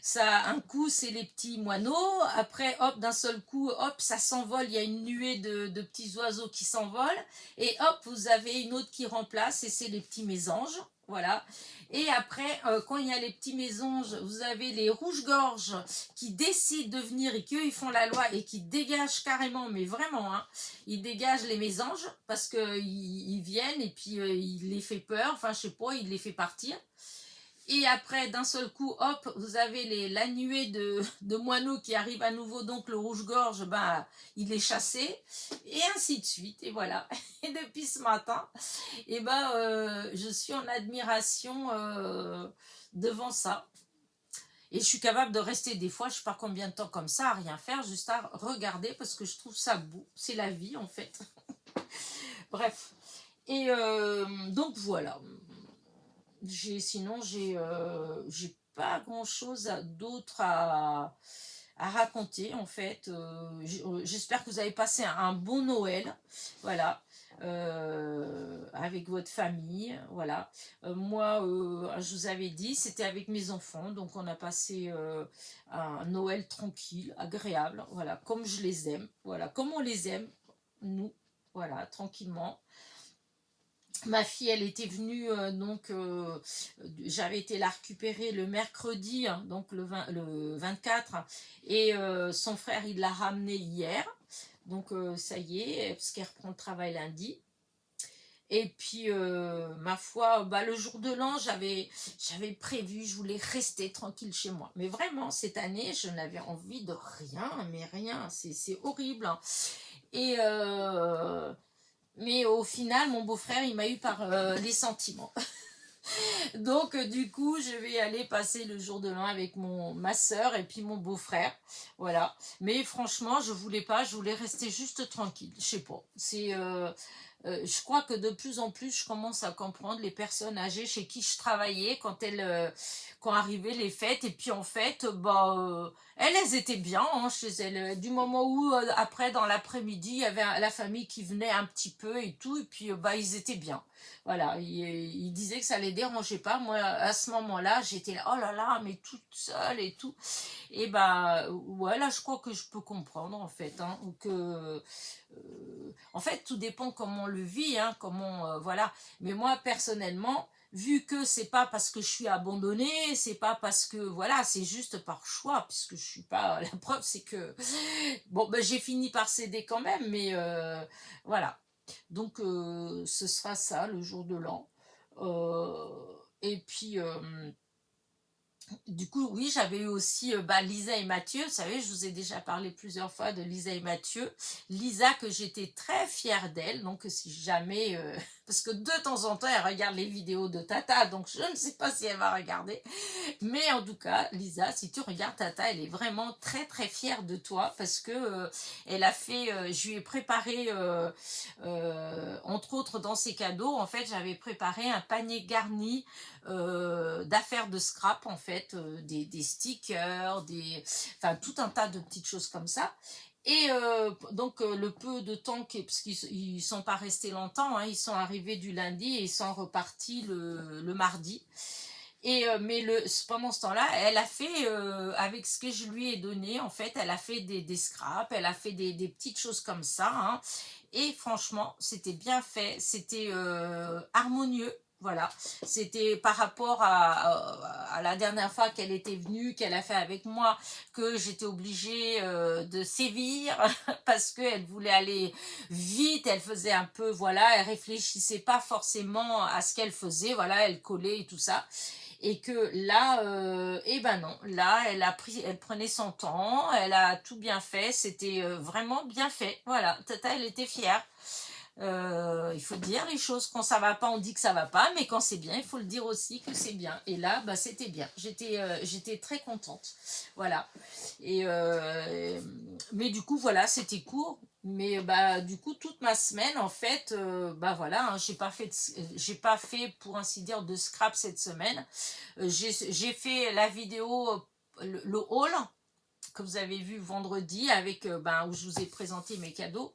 Ça, un coup, c'est les petits moineaux. Après, hop, d'un seul coup, hop, ça s'envole. Il y a une nuée de petits oiseaux qui s'envolent. Et hop, vous avez une autre qui remplace et c'est les petits mésanges. Voilà. Et après, quand il y a les petits mésanges, vous avez les rouges-gorges qui décident de venir et qu'eux, ils font la loi et qui dégagent carrément, mais vraiment, hein, ils dégagent les mésanges parce qu'ils viennent et puis il les fait peur. Enfin, je sais pas, il les fait partir. Et après, d'un seul coup, hop, vous avez la nuée de moineaux qui arrivent à nouveau. Donc, le rouge-gorge, ben, il est chassé. Et ainsi de suite. Et voilà. Et depuis ce matin, et ben, je suis en admiration devant ça. Et je suis capable de rester des fois, je ne sais pas combien de temps comme ça, à rien faire, juste à regarder parce que je trouve ça beau. C'est la vie, en fait. Bref. Et donc, voilà. Sinon, j'ai pas grand chose d'autre à raconter en fait. J'espère que vous avez passé un bon Noël, voilà, avec votre famille, voilà. Moi, je vous avais dit, c'était avec mes enfants, donc on a passé un Noël tranquille, agréable, voilà, comme je les aime, voilà, comme on les aime, nous, voilà, tranquillement. Ma fille, elle était venue, j'avais été la récupérer le mercredi, hein, donc le 24, et son frère, il l'a ramenée hier. Donc, ça y est, parce qu'elle reprend le travail lundi. Et puis, ma foi, bah, le jour de l'an, j'avais prévu, je voulais rester tranquille chez moi. Mais vraiment, cette année, je n'avais envie de rien, mais rien. C'est horrible, hein. Et mais au final, mon beau-frère, il m'a eu par les sentiments. Donc, du coup, je vais aller passer le jour de l'an avec ma soeur et puis mon beau-frère. Voilà. Mais franchement, je voulais pas, je voulais rester juste tranquille. Je sais pas. Je crois que de plus en plus, je commence à comprendre les personnes âgées chez qui je travaillais quand arrivaient les fêtes. Et puis en fait, bah, elles étaient bien, hein, chez elles. Du moment où, après, dans l'après-midi, il y avait la famille qui venait un petit peu et tout. Et puis, bah, ils étaient bien. Voilà, ils disaient que ça les dérangeait pas. Moi, à ce moment-là, j'étais là, oh là là, mais toute seule et tout. Et bah, voilà, je crois que je peux comprendre, en fait, hein, en fait, tout dépend comment on le vit, hein, voilà. Mais moi, personnellement, vu que c'est pas parce que je suis abandonnée, c'est pas parce que, voilà, c'est juste par choix, puisque je suis pas, la preuve, c'est que, bon, ben, j'ai fini par céder quand même, mais voilà. Donc, ce sera ça, le jour de l'an. Et puis, du coup, oui, j'avais eu aussi Lisa et Mathieu. Vous savez, je vous ai déjà parlé plusieurs fois de Lisa et Mathieu. Lisa, que j'étais très fière d'elle. Donc, si jamais... parce que de temps en temps, elle regarde les vidéos de Tata. Donc, je ne sais pas si elle va regarder. Mais en tout cas, Lisa, si tu regardes Tata, elle est vraiment très, très fière de toi. Parce que elle a fait... je lui ai préparé, entre autres, dans ses cadeaux, en fait, j'avais préparé un panier garni d'affaires de scrap en fait, des stickers, enfin tout un tas de petites choses comme ça. Et donc le peu de temps, parce qu'ils sont pas restés longtemps, hein, ils sont arrivés du lundi et ils sont repartis le mardi. Et mais pendant ce temps-là, elle a fait, avec ce que je lui ai donné, en fait, elle a fait des scraps, elle a fait des petites choses comme ça, hein. Et franchement, c'était bien fait, c'était harmonieux. Voilà, c'était par rapport à la dernière fois qu'elle était venue, qu'elle a fait avec moi, que j'étais obligée de sévir parce qu'elle voulait aller vite, elle faisait un peu, voilà, elle réfléchissait pas forcément à ce qu'elle faisait, voilà, elle collait et tout ça. Et que là, eh ben non, là, elle prenait son temps, elle a tout bien fait, c'était vraiment bien fait. Voilà, Tata, elle était fière. Il faut dire les choses. Quand ça va pas, on dit que ça va pas, mais quand c'est bien, il faut le dire aussi que c'est bien. Et là, bah, c'était bien. J'étais très contente. Voilà. Et mais du coup, voilà, c'était court. Mais bah du coup, toute ma semaine, en fait, bah voilà, hein, j'ai pas fait pour ainsi dire de scrap cette semaine. J'ai fait la vidéo, le haul que vous avez vu vendredi avec ben, où je vous ai présenté mes cadeaux.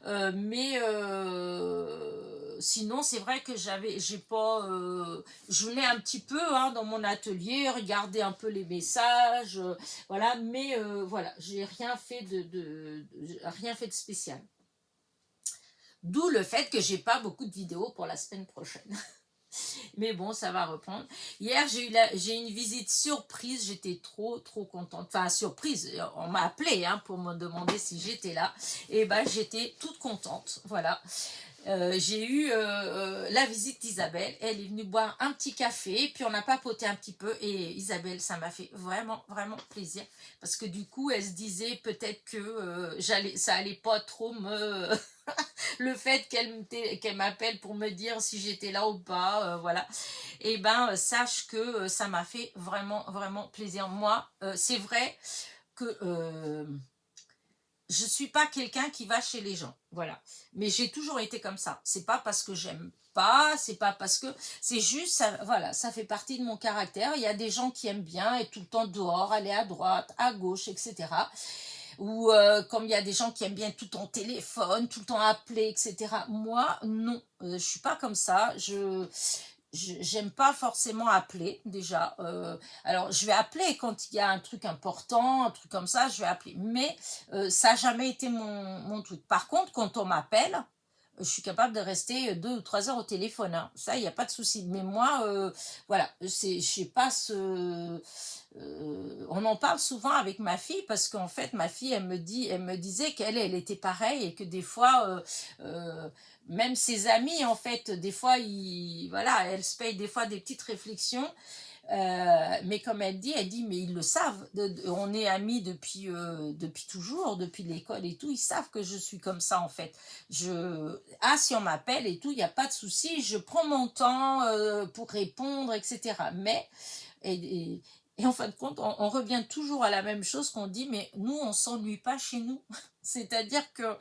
Mais sinon, c'est vrai que j'ai pas, je venais un petit peu hein, dans mon atelier, regarder un peu les messages, voilà. Mais voilà, j'ai rien fait rien fait de spécial. D'où le fait que j'ai pas beaucoup de vidéos pour la semaine prochaine. Mais bon, ça va reprendre. Hier, j'ai une visite surprise. J'étais trop contente. Enfin, surprise. On m'a appelé hein, pour me demander si j'étais là. Et ben, j'étais toute contente. Voilà. J'ai eu la visite d'Isabelle. Elle est venue boire un petit café, puis on a papoté un petit peu. Et Isabelle, ça m'a fait vraiment plaisir. Parce que du coup, elle se disait peut-être que ça allait pas trop me... le fait qu'elle m'appelle pour me dire si j'étais là ou pas, voilà. Et ben, sache que ça m'a fait vraiment plaisir. Moi, c'est vrai que je suis pas quelqu'un qui va chez les gens, voilà. Mais j'ai toujours été comme ça. C'est pas parce que j'aime pas, c'est pas parce que c'est juste ça, voilà, ça fait partie de mon caractère. Il y a des gens qui aiment bien être tout le temps dehors, aller à droite, à gauche, etc. Ou comme il y a des gens qui aiment bien tout le temps téléphone, tout le temps appeler, etc. Moi, non, je suis pas comme ça. J'aime pas forcément appeler déjà. Alors je vais appeler quand il y a un truc important, un truc comme ça, je vais appeler. Mais ça n'a jamais été mon truc. Par contre, quand on m'appelle, je suis capable de rester 2 ou 3 heures au téléphone. Hein. Ça, il n'y a pas de souci. Mais moi, voilà, je sais pas ce. On en parle souvent avec ma fille parce qu'en fait, ma fille, elle me disait elle était pareille et que des fois, même ses amis, en fait, des fois, voilà, elle se paye des fois des petites réflexions. Mais comme elle dit, mais ils le savent. On est amis depuis toujours, depuis l'école et tout. Ils savent que je suis comme ça en fait. Si on m'appelle et tout, il n'y a pas de souci. Je prends mon temps pour répondre, etc. Mais et en fin de compte, on revient toujours à la même chose qu'on dit, mais nous, on s'ennuie pas chez nous. C'est-à-dire que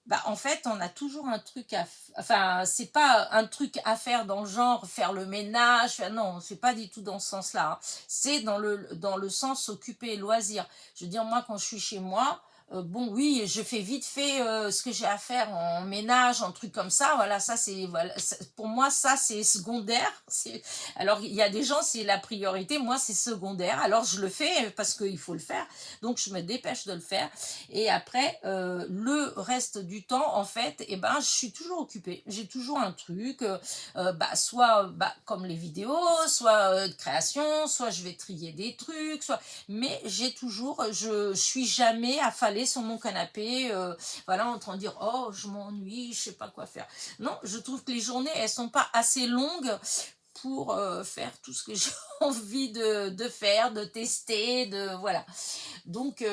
bah, en fait, on a toujours un truc enfin, c'est pas un truc à faire dans le genre faire le ménage, non, c'est pas du tout dans ce sens-là. Hein. C'est dans le sens s'occuper loisir. Je veux dire, moi, quand je suis chez moi, bon, oui, je fais vite fait ce que j'ai à faire en ménage, en truc comme ça. Voilà, ça, c'est, voilà, pour moi, ça, c'est secondaire. Alors, il y a des gens, c'est la priorité. Moi, c'est secondaire. Alors, je le fais parce qu'il faut le faire. Donc, je me dépêche de le faire. Et après, le reste du temps, en fait, eh ben, je suis toujours occupée. J'ai toujours un truc, soit comme les vidéos, soit de création, soit je vais trier des trucs, mais je suis jamais affalée sur mon canapé, voilà, en train de dire, oh, je m'ennuie, je sais pas quoi faire. Non, je trouve que les journées, elles sont pas assez longues pour faire tout ce que j'ai envie de faire, de tester, voilà. Donc,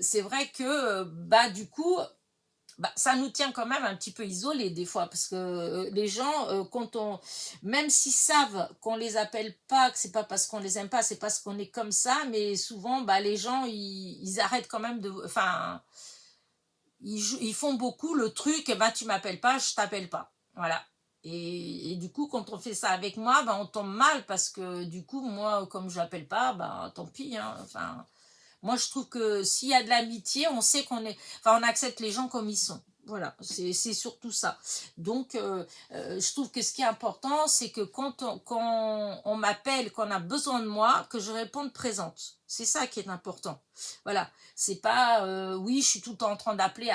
c'est vrai que, du coup, ça nous tient quand même un petit peu isolés des fois, parce que les gens, même s'ils savent qu'on les appelle pas, que c'est pas parce qu'on les aime pas, c'est parce qu'on est comme ça, mais souvent, les gens, ils arrêtent quand même enfin, ils font beaucoup le truc, tu m'appelles pas, je t'appelle pas. Voilà. Et du coup, quand on fait ça avec moi, on tombe mal parce que du coup, moi, comme je l'appelle pas, tant pis. Hein, enfin, moi, je trouve que s'il y a de l'amitié, on sait on accepte les gens comme ils sont. Voilà, c'est surtout ça. Donc, je trouve que ce qui est important, c'est que quand on m'appelle, qu'on a besoin de moi, que je réponde présente. C'est ça qui est important. Voilà, c'est pas, oui, je suis tout le temps en train d'appeler,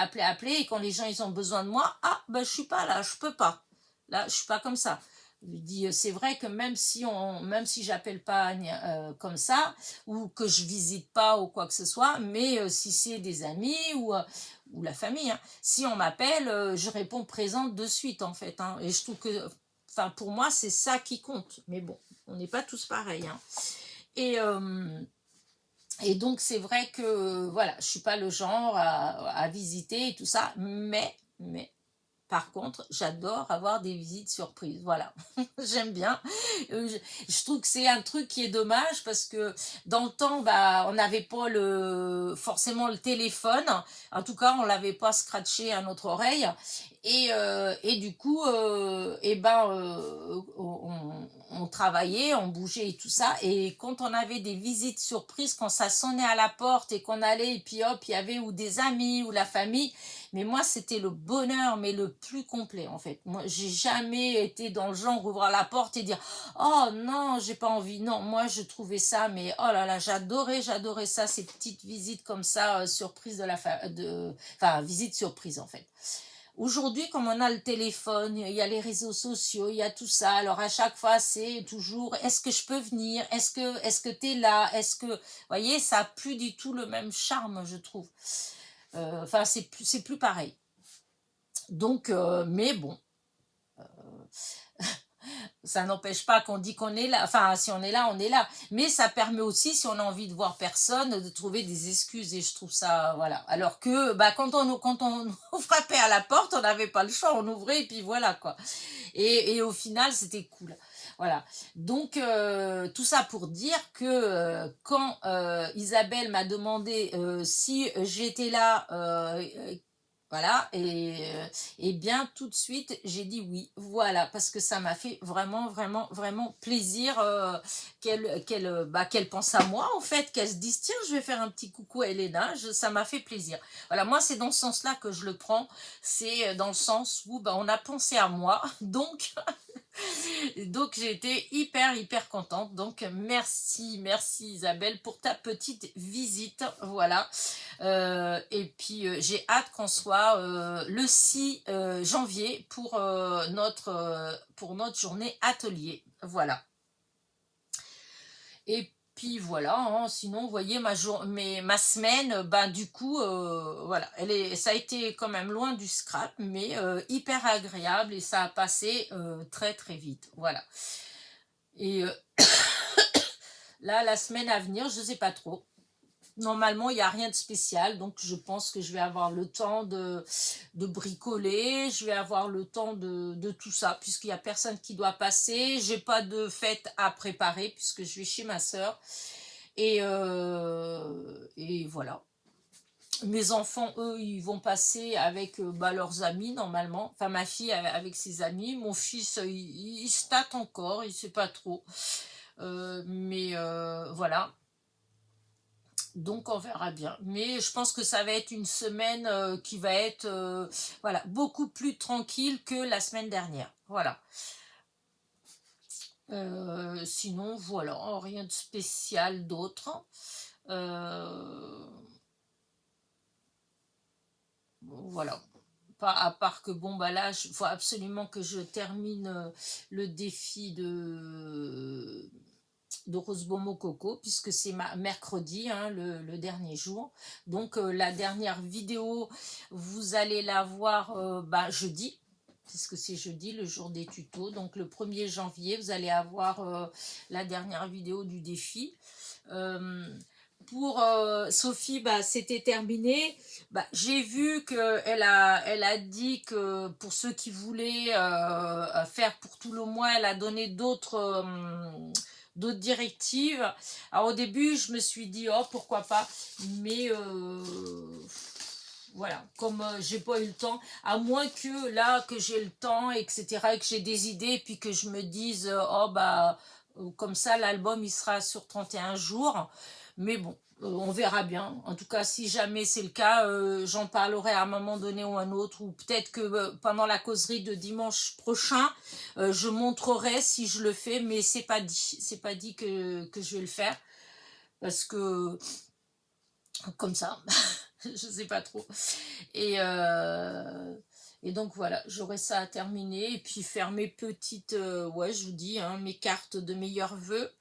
et quand les gens, ils ont besoin de moi, je suis pas là, je peux pas. Là, je suis pas comme ça. Je lui dis, c'est vrai que même si j'appelle pas comme ça, ou que je visite pas ou quoi que ce soit, mais si c'est des amis ou la famille, hein, si on m'appelle, je réponds présente de suite en fait. Hein. Et je trouve que, enfin, pour moi, c'est ça qui compte. Mais bon, on n'est pas tous pareils. Hein. Et, euh, et donc, c'est vrai que, voilà, je suis pas le genre à visiter et tout ça, mais par contre, j'adore avoir des visites surprises. Voilà, j'aime bien. Je trouve que c'est un truc qui est dommage parce que dans le temps, bah, on n'avait pas forcément le téléphone. En tout cas, on l'avait pas scratché à notre oreille. Et du coup, on travaillait, on bougeait et tout ça. Et quand on avait des visites surprises, quand ça sonnait à la porte et qu'on allait, et puis hop, il y avait ou des amis ou la famille, mais moi, c'était le bonheur, mais le plus complet, en fait. Moi, j'ai jamais été dans le genre ouvrir la porte et dire, oh non, j'ai pas envie. Non, moi, je trouvais ça, mais oh là là, j'adorais ça, ces petites visites comme ça, surprise enfin, visite surprise, en fait. Aujourd'hui, comme on a le téléphone, il y a les réseaux sociaux, il y a tout ça. Alors à chaque fois, c'est toujours est-ce que je peux venir? Est-ce que tu es là? Vous voyez, ça n'a plus du tout le même charme, je trouve. Enfin, c'est plus pareil. Donc, mais bon, ça n'empêche pas qu'on dit qu'on est là. Enfin, si on est là, on est là. Mais ça permet aussi, si on a envie de voir personne, de trouver des excuses. Et je trouve ça, voilà. Alors que, bah, quand on frappait à la porte, on n'avait pas le choix, on ouvrait et puis voilà, quoi. Et au final, c'était cool. Voilà. Donc, tout ça pour dire que quand Isabelle m'a demandé si j'étais là, voilà, et bien tout de suite, j'ai dit oui, voilà, parce que ça m'a fait vraiment, vraiment, vraiment plaisir qu'elle pense à moi, en fait, qu'elle se dise, tiens, je vais faire un petit coucou à Elena, ça m'a fait plaisir. Voilà, moi, c'est dans ce sens-là que je le prends, c'est dans le sens où bah, on a pensé à moi, donc j'ai été hyper hyper contente. Donc merci Isabelle pour ta petite visite. Voilà. Et puis j'ai hâte qu'on soit le 6 janvier pour notre journée atelier. Voilà. Et puis voilà, hein, sinon, vous voyez, ma semaine, bah, du coup, voilà, ça a été quand même loin du scrap, mais hyper agréable et ça a passé très très vite. Voilà. Et là, la semaine à venir, je ne sais pas trop. Normalement, il n'y a rien de spécial, donc je pense que je vais avoir le temps de bricoler, je vais avoir le temps de tout ça, puisqu'il n'y a personne qui doit passer. J'ai pas de fête à préparer, puisque je vais chez ma soeur. Et voilà. Mes enfants, eux, ils vont passer avec bah, leurs amis, normalement. Enfin, ma fille avec ses amis. Mon fils, il se tâte encore, il ne sait pas trop. Mais voilà. Donc on verra bien. Mais je pense que ça va être une semaine qui va être voilà, beaucoup plus tranquille que la semaine dernière. Voilà. Sinon, voilà, rien de spécial d'autre. Voilà. Pas à part que bon bah là, il faut absolument que je termine le défi de Rosebomo Coco, puisque c'est mercredi, hein, le dernier jour. Donc la dernière vidéo, vous allez la voir bah, jeudi, puisque c'est jeudi, le jour des tutos. Donc le 1er janvier, vous allez avoir la dernière vidéo du défi. Pour Sophie, bah, c'était terminé. Bah, j'ai vu qu'elle elle a dit que pour ceux qui voulaient faire pour tout le mois, elle a donné d'autres directives. Alors au début, je me suis dit, oh, pourquoi pas. Mais voilà, comme j'ai pas eu le temps, à moins que là, que j'ai le temps, etc., et que j'ai des idées, puis que je me dise, oh, bah, comme ça, l'album, il sera sur 31 jours. Mais bon, on verra bien. En tout cas, si jamais c'est le cas, j'en parlerai à un moment donné ou un autre, ou peut-être que pendant la causerie de dimanche prochain, je montrerai si je le fais, mais c'est pas dit. C'est pas dit que je vais le faire. Parce que, comme ça, je sais pas trop. Et Et donc voilà, j'aurai ça à terminer et puis faire mes petites, ouais, je vous dis, hein, mes cartes de meilleurs vœux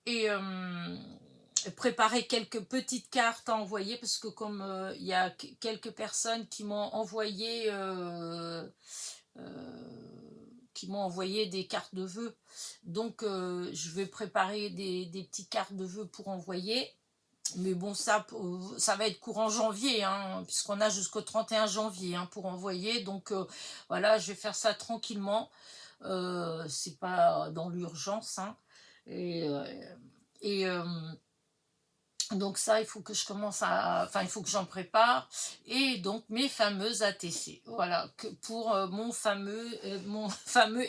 et préparer quelques petites cartes à envoyer parce que comme il y a quelques personnes qui m'ont envoyé des cartes de vœux, donc je vais préparer des petites cartes de vœux pour envoyer. Mais bon, ça va être courant janvier, hein, puisqu'on a jusqu'au 31 janvier hein, pour envoyer. Donc voilà, je vais faire ça tranquillement. C'est pas dans l'urgence. Hein. Et, euh, et, donc ça, il faut que je commence à... Enfin, il faut que j'en prépare. Et donc, mes fameuses ATC. Voilà, pour mon fameux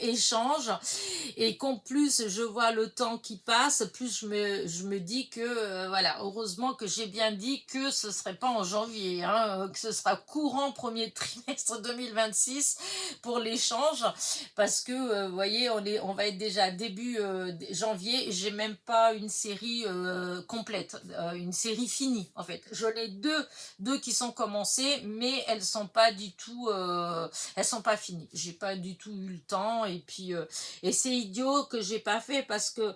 échange. Et qu'en plus, je vois le temps qui passe, plus je me dis que, voilà, heureusement que j'ai bien dit que ce ne serait pas en janvier, hein, que ce sera courant premier trimestre 2026 pour l'échange. Parce que, vous voyez, on va être déjà début janvier. J'ai même pas une série complète, une série finie en fait. J'en ai deux qui sont commencées, mais elles sont pas du tout, elles sont pas finies. J'ai pas du tout eu le temps et puis et c'est idiot que j'ai pas fait parce que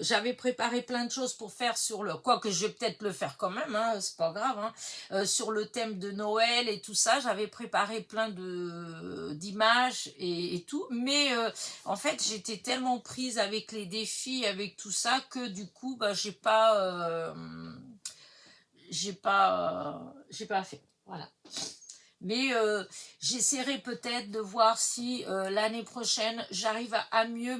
j'avais préparé plein de choses pour faire sur le, quoi que je vais peut-être le faire quand même, hein, c'est pas grave, hein, sur le thème de Noël et tout ça. J'avais préparé plein de d'images et tout, mais en fait j'étais tellement prise avec les défis, avec tout ça que du coup bah j'ai pas fait. Voilà. Mais j'essaierai peut-être de voir si l'année prochaine j'arrive à mieux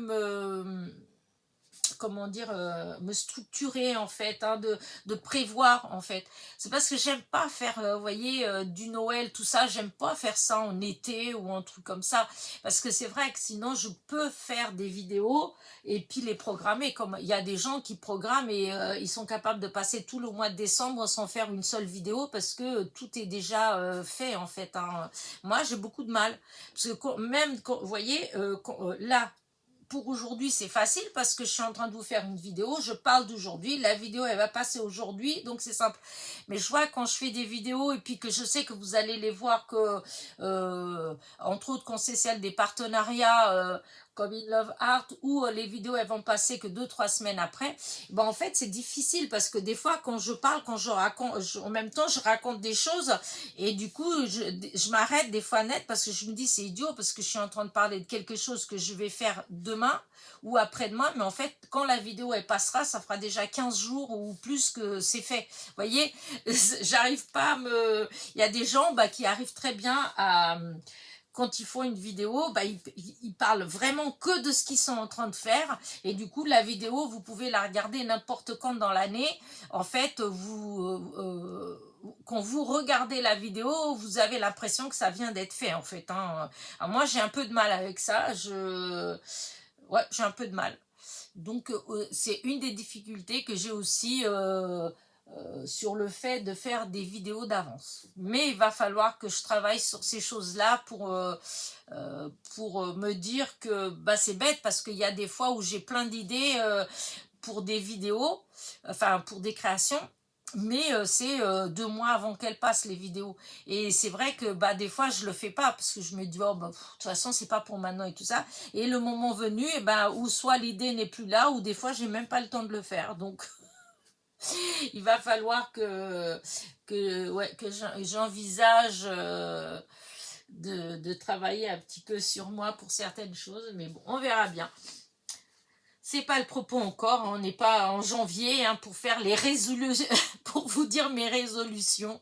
comment dire, me structurer en fait, hein, de prévoir en fait. C'est parce que j'aime pas faire, vous voyez, du Noël, tout ça, j'aime pas faire ça en été ou un truc comme ça. Parce que c'est vrai que sinon je peux faire des vidéos et puis les programmer. Comme il y a des gens qui programment et ils sont capables de passer tout le mois de décembre sans faire une seule vidéo parce que tout est déjà fait en fait. Hein. Moi j'ai beaucoup de mal. Parce que même, vous voyez, là, pour aujourd'hui, c'est facile parce que je suis en train de vous faire une vidéo, je parle d'aujourd'hui, la vidéo elle va passer aujourd'hui, donc c'est simple. Mais je vois quand je fais des vidéos et puis que je sais que vous allez les voir que, entre autres quand c'est celle des partenariats comme In Love Art où les vidéos elles vont passer que 2-3 semaines après, ben en fait c'est difficile parce que des fois quand je parle, quand je raconte, en même temps je raconte des choses et du coup je m'arrête des fois net parce que je me dis c'est idiot parce que je suis en train de parler de quelque chose que je vais faire demain ou après-demain, mais en fait quand la vidéo elle passera, ça fera déjà 15 jours ou plus que c'est fait. Vous voyez, j'arrive pas à me... Il y a des gens bah, qui arrivent très bien à quand ils font une vidéo, bah, ils parlent vraiment que de ce qu'ils sont en train de faire. Et du coup, la vidéo, vous pouvez la regarder n'importe quand dans l'année. En fait, quand vous regardez la vidéo, vous avez l'impression que ça vient d'être fait, en fait. Hein. Alors moi, j'ai un peu de mal avec ça. Ouais, j'ai un peu de mal. Donc, c'est une des difficultés que j'ai aussi sur le fait de faire des vidéos d'avance. Mais il va falloir que je travaille sur ces choses-là pour me dire que bah, c'est bête parce qu'il y a des fois où j'ai plein d'idées pour des vidéos, enfin pour des créations. Mais c'est 2 mois avant qu'elles passent les vidéos. Et c'est vrai que bah, des fois je le fais pas parce que je me dis oh, bah, de toute façon c'est pas pour maintenant et tout ça. Et le moment venu, eh ben, ou soit l'idée n'est plus là, ou des fois j'ai même pas le temps de le faire. Donc il va falloir ouais, que j'envisage de travailler un petit peu sur moi pour certaines choses. Mais bon, on verra bien. C'est pas le propos encore, hein, on n'est pas en janvier hein, pour faire les résolutions, pour vous dire mes résolutions.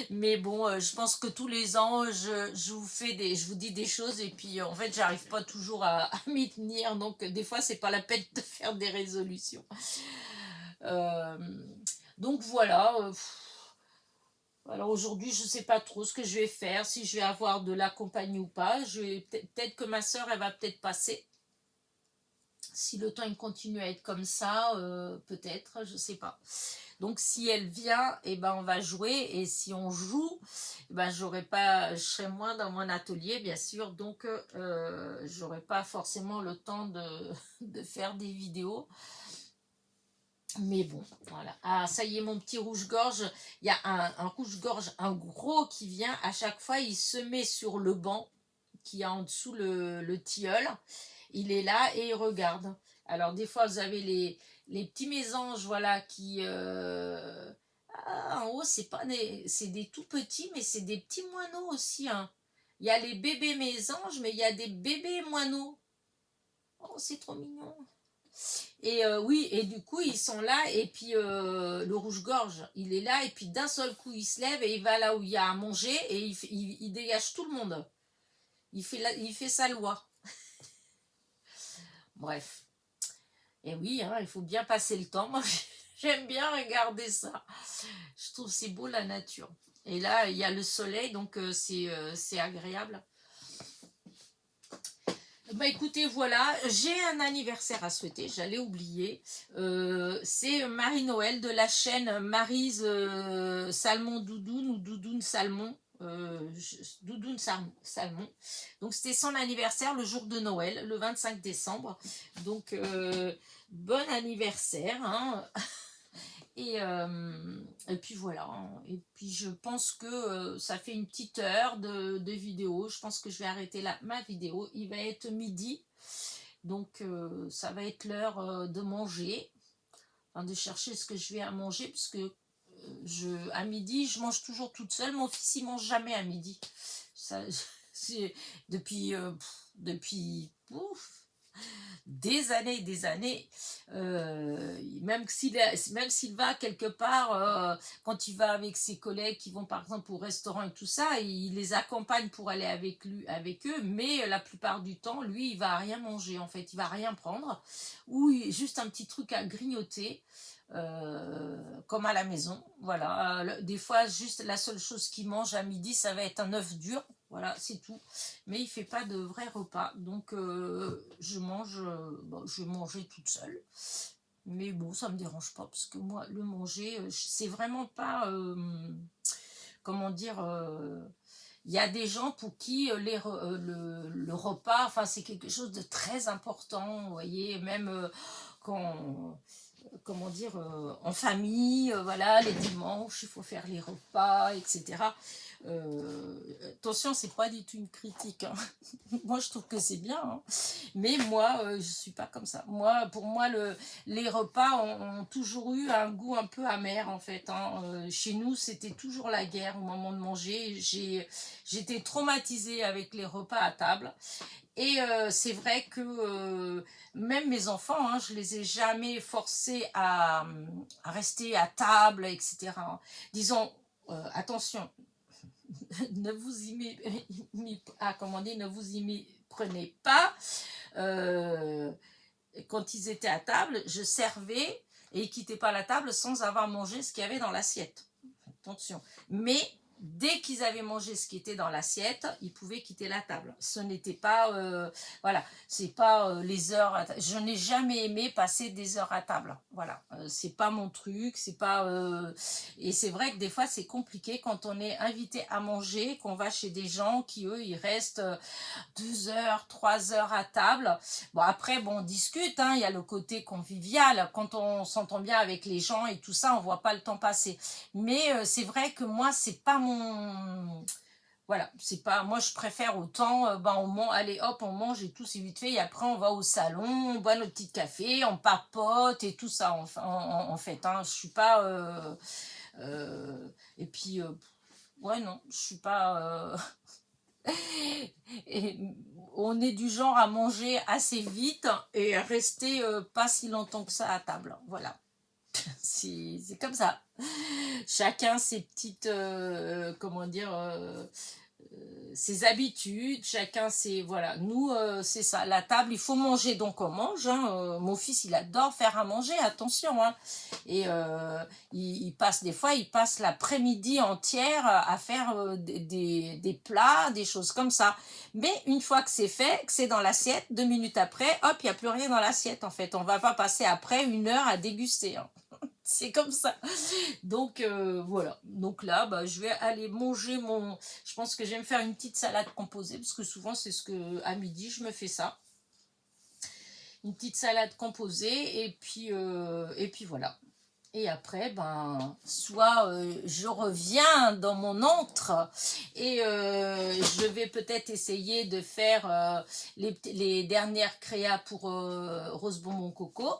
Mais bon, je pense que tous les ans, je vous dis des choses et puis en fait, j'arrive pas toujours à m'y tenir. Donc des fois, c'est pas la peine de faire des résolutions. Euh, donc voilà. Alors aujourd'hui, je sais pas trop ce que je vais faire, si je vais avoir de la compagnie ou pas. Peut-être que ma soeur, elle va peut-être passer. Si le temps il continue à être comme ça, peut-être, je sais pas. Donc si elle vient, eh ben on va jouer et si on joue, eh ben je serai moins dans mon atelier bien sûr, donc j'aurai pas forcément le temps de faire des vidéos. Mais bon, voilà. Ah, ça y est, mon petit rouge-gorge. Il y a un rouge-gorge, un gros qui vient. À chaque fois, il se met sur le banc qui est en dessous le tilleul. Il est là et il regarde. Alors, des fois, vous avez les petits mésanges, voilà, qui... en haut, c'est des tout petits, mais c'est des petits moineaux aussi, hein. Il y a les bébés mésanges, mais il y a des bébés moineaux. Oh, c'est trop mignon. Et oui, et du coup, ils sont là, et puis le rouge-gorge, il est là, et puis d'un seul coup, il se lève et il va là où il y a à manger, et il dégage tout le monde. Il fait sa loi. Bref. Et oui, hein, il faut bien passer le temps. Moi, j'aime bien regarder ça. Je trouve c'est beau la nature. Et là, il y a le soleil, donc c'est agréable. Bah écoutez, voilà, j'ai un anniversaire à souhaiter, j'allais oublier. C'est Marie-Noël de la chaîne Maryse Salmon Doudoune ou Doudoune Salmon. Doudoune Salmon. Donc c'était son anniversaire le jour de Noël, le 25 décembre. Donc bon anniversaire, hein. Et puis voilà. Et puis je pense que ça fait une petite heure de vidéo. Je pense que je vais arrêter là ma vidéo. Il va être midi. Donc ça va être l'heure de manger. Enfin, de chercher ce que je vais à manger. Parce que à midi, je mange toujours toute seule. Mon fils, il mange jamais à midi. Ça, depuis, ouf, des années et des années, même s'il va quelque part, quand il va avec ses collègues qui vont par exemple au restaurant et tout ça, il les accompagne pour aller avec eux, mais la plupart du temps, lui, il va rien manger en fait, il va rien prendre, ou juste un petit truc à grignoter. Comme à la maison, voilà. Des fois, juste la seule chose qu'il mange à midi, ça va être un œuf dur, voilà, c'est tout. Mais il fait pas de vrai repas, donc je vais manger toute seule. Mais bon, ça me dérange pas parce que moi, le manger, c'est vraiment pas, comment dire. Il y a des gens pour qui le repas, enfin, c'est quelque chose de très important, vous voyez, même quand comment dire, en famille, voilà, les dimanches, il faut faire les repas, etc. Attention, c'est pas du tout une critique, hein. Moi, je trouve que c'est bien, hein. Mais moi, je suis pas comme ça. Moi, pour moi, les repas ont toujours eu un goût un peu amer, en fait, hein. Chez nous, c'était toujours la guerre au moment de manger. J'étais traumatisée avec les repas à table. Et c'est vrai que même mes enfants, hein, je les ai jamais forcés à rester à table, etc. Disons, attention, ne vous ne vous y prenez pas. Euh, Quand ils étaient à table, je servais et ils quittaient pas la table sans avoir mangé ce qu'il y avait dans l'assiette. Attention. Mais dès qu'ils avaient mangé ce qui était dans l'assiette, ils pouvaient quitter la table. Ce n'était pas, voilà, c'est pas les heures. Je n'ai jamais aimé passer des heures à table. Voilà, c'est pas mon truc, c'est pas. Et c'est vrai que des fois c'est compliqué quand on est invité à manger, qu'on va chez des gens qui eux ils restent 2 heures, 3 heures à table. Bon après bon on discute, hein, il y a le côté convivial. Quand on s'entend bien avec les gens et tout ça, on voit pas le temps passer. Mais c'est vrai que moi, c'est pas mon. Voilà, c'est pas. Moi, je préfère autant. Allez, hop, on mange et tout, c'est vite fait. Et après, on va au salon, on boit notre petit café, on papote et tout ça, en fait. Hein. Je suis pas. Et puis, ouais, non, je suis pas. Et on est du genre à manger assez vite et à rester pas si longtemps que ça à table. Voilà. C'est comme ça. Chacun ses petites, comment dire, ses habitudes, chacun ses, voilà. Nous, c'est ça, la table, il faut manger, donc on mange, hein. Mon fils, il adore faire à manger, attention, hein. Et il passe, des fois, il passe l'après-midi entière à faire des plats, des choses comme ça. Mais une fois que c'est fait, que c'est dans l'assiette, 2 minutes après, hop, il n'y a plus rien dans l'assiette, en fait. On va pas passer après 1 heure à déguster, hein. C'est comme ça. Donc voilà. Donc là, bah, je vais aller manger mon. Je pense que je vais me faire une petite salade composée parce que souvent c'est ce que à midi je me fais ça. Une petite salade composée et puis voilà. Et après, ben, soit je reviens dans mon antre et je vais peut-être essayer de faire les dernières créas pour Rose Bonbon Coco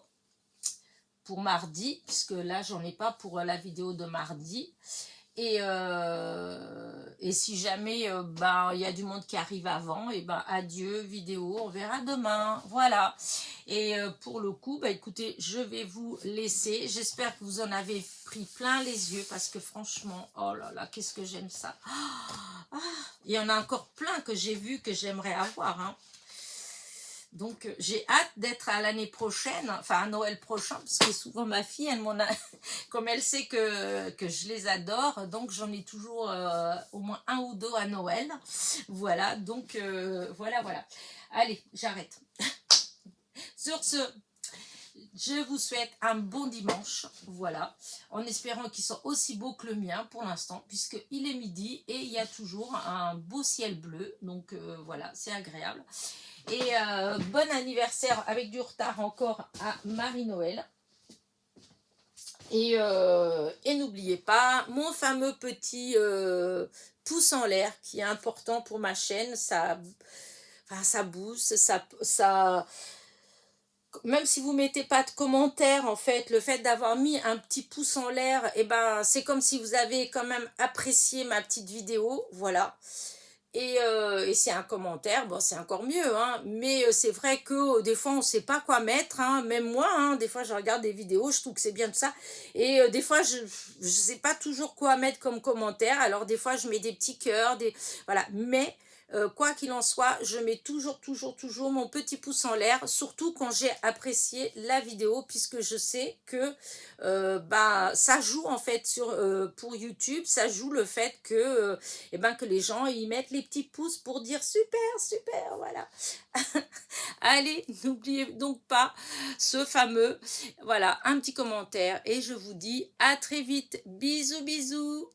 pour mardi, puisque là, j'en ai pas pour la vidéo de mardi. Et si jamais ben, il y a du monde qui arrive avant, et ben adieu vidéo, on verra demain. Voilà. Et pour le coup, bah, écoutez, je vais vous laisser. J'espère que vous en avez pris plein les yeux parce que franchement, oh là là, qu'est-ce que j'aime ça. Ah, il y en a encore plein que j'ai vu que j'aimerais avoir. Hein. Donc, j'ai hâte d'être à l'année prochaine, enfin à Noël prochain, parce que souvent ma fille, elle m'en a, comme elle sait que je les adore, donc j'en ai toujours au moins un ou deux à Noël. Voilà, donc voilà. Allez, j'arrête. Sur ce, je vous souhaite un bon dimanche, voilà, en espérant qu'il soit aussi beau que le mien pour l'instant, puisqu'il est midi et il y a toujours un beau ciel bleu, donc voilà, c'est agréable. Et bon anniversaire avec du retard encore à Marie-Noël. Et n'oubliez pas mon fameux petit pouce en l'air qui est important pour ma chaîne. Ça booste, ça, même si vous mettez pas de commentaires, en fait, le fait d'avoir mis un petit pouce en l'air, et ben, c'est comme si vous avez quand même apprécié ma petite vidéo. Voilà. Et c'est un commentaire, bon c'est encore mieux, hein, mais c'est vrai que des fois on ne sait pas quoi mettre, hein, même moi, hein, des fois je regarde des vidéos, je trouve que c'est bien de ça, et des fois je ne sais pas toujours quoi mettre comme commentaire, alors des fois je mets des petits cœurs, voilà, mais quoi qu'il en soit, je mets toujours mon petit pouce en l'air, surtout quand j'ai apprécié la vidéo, puisque je sais que bah, ça joue en fait pour YouTube, ça joue le fait que, que les gens y mettent les petits pouces pour dire super, voilà. Allez, n'oubliez donc pas ce fameux, voilà, un petit commentaire et je vous dis à très vite. Bisous.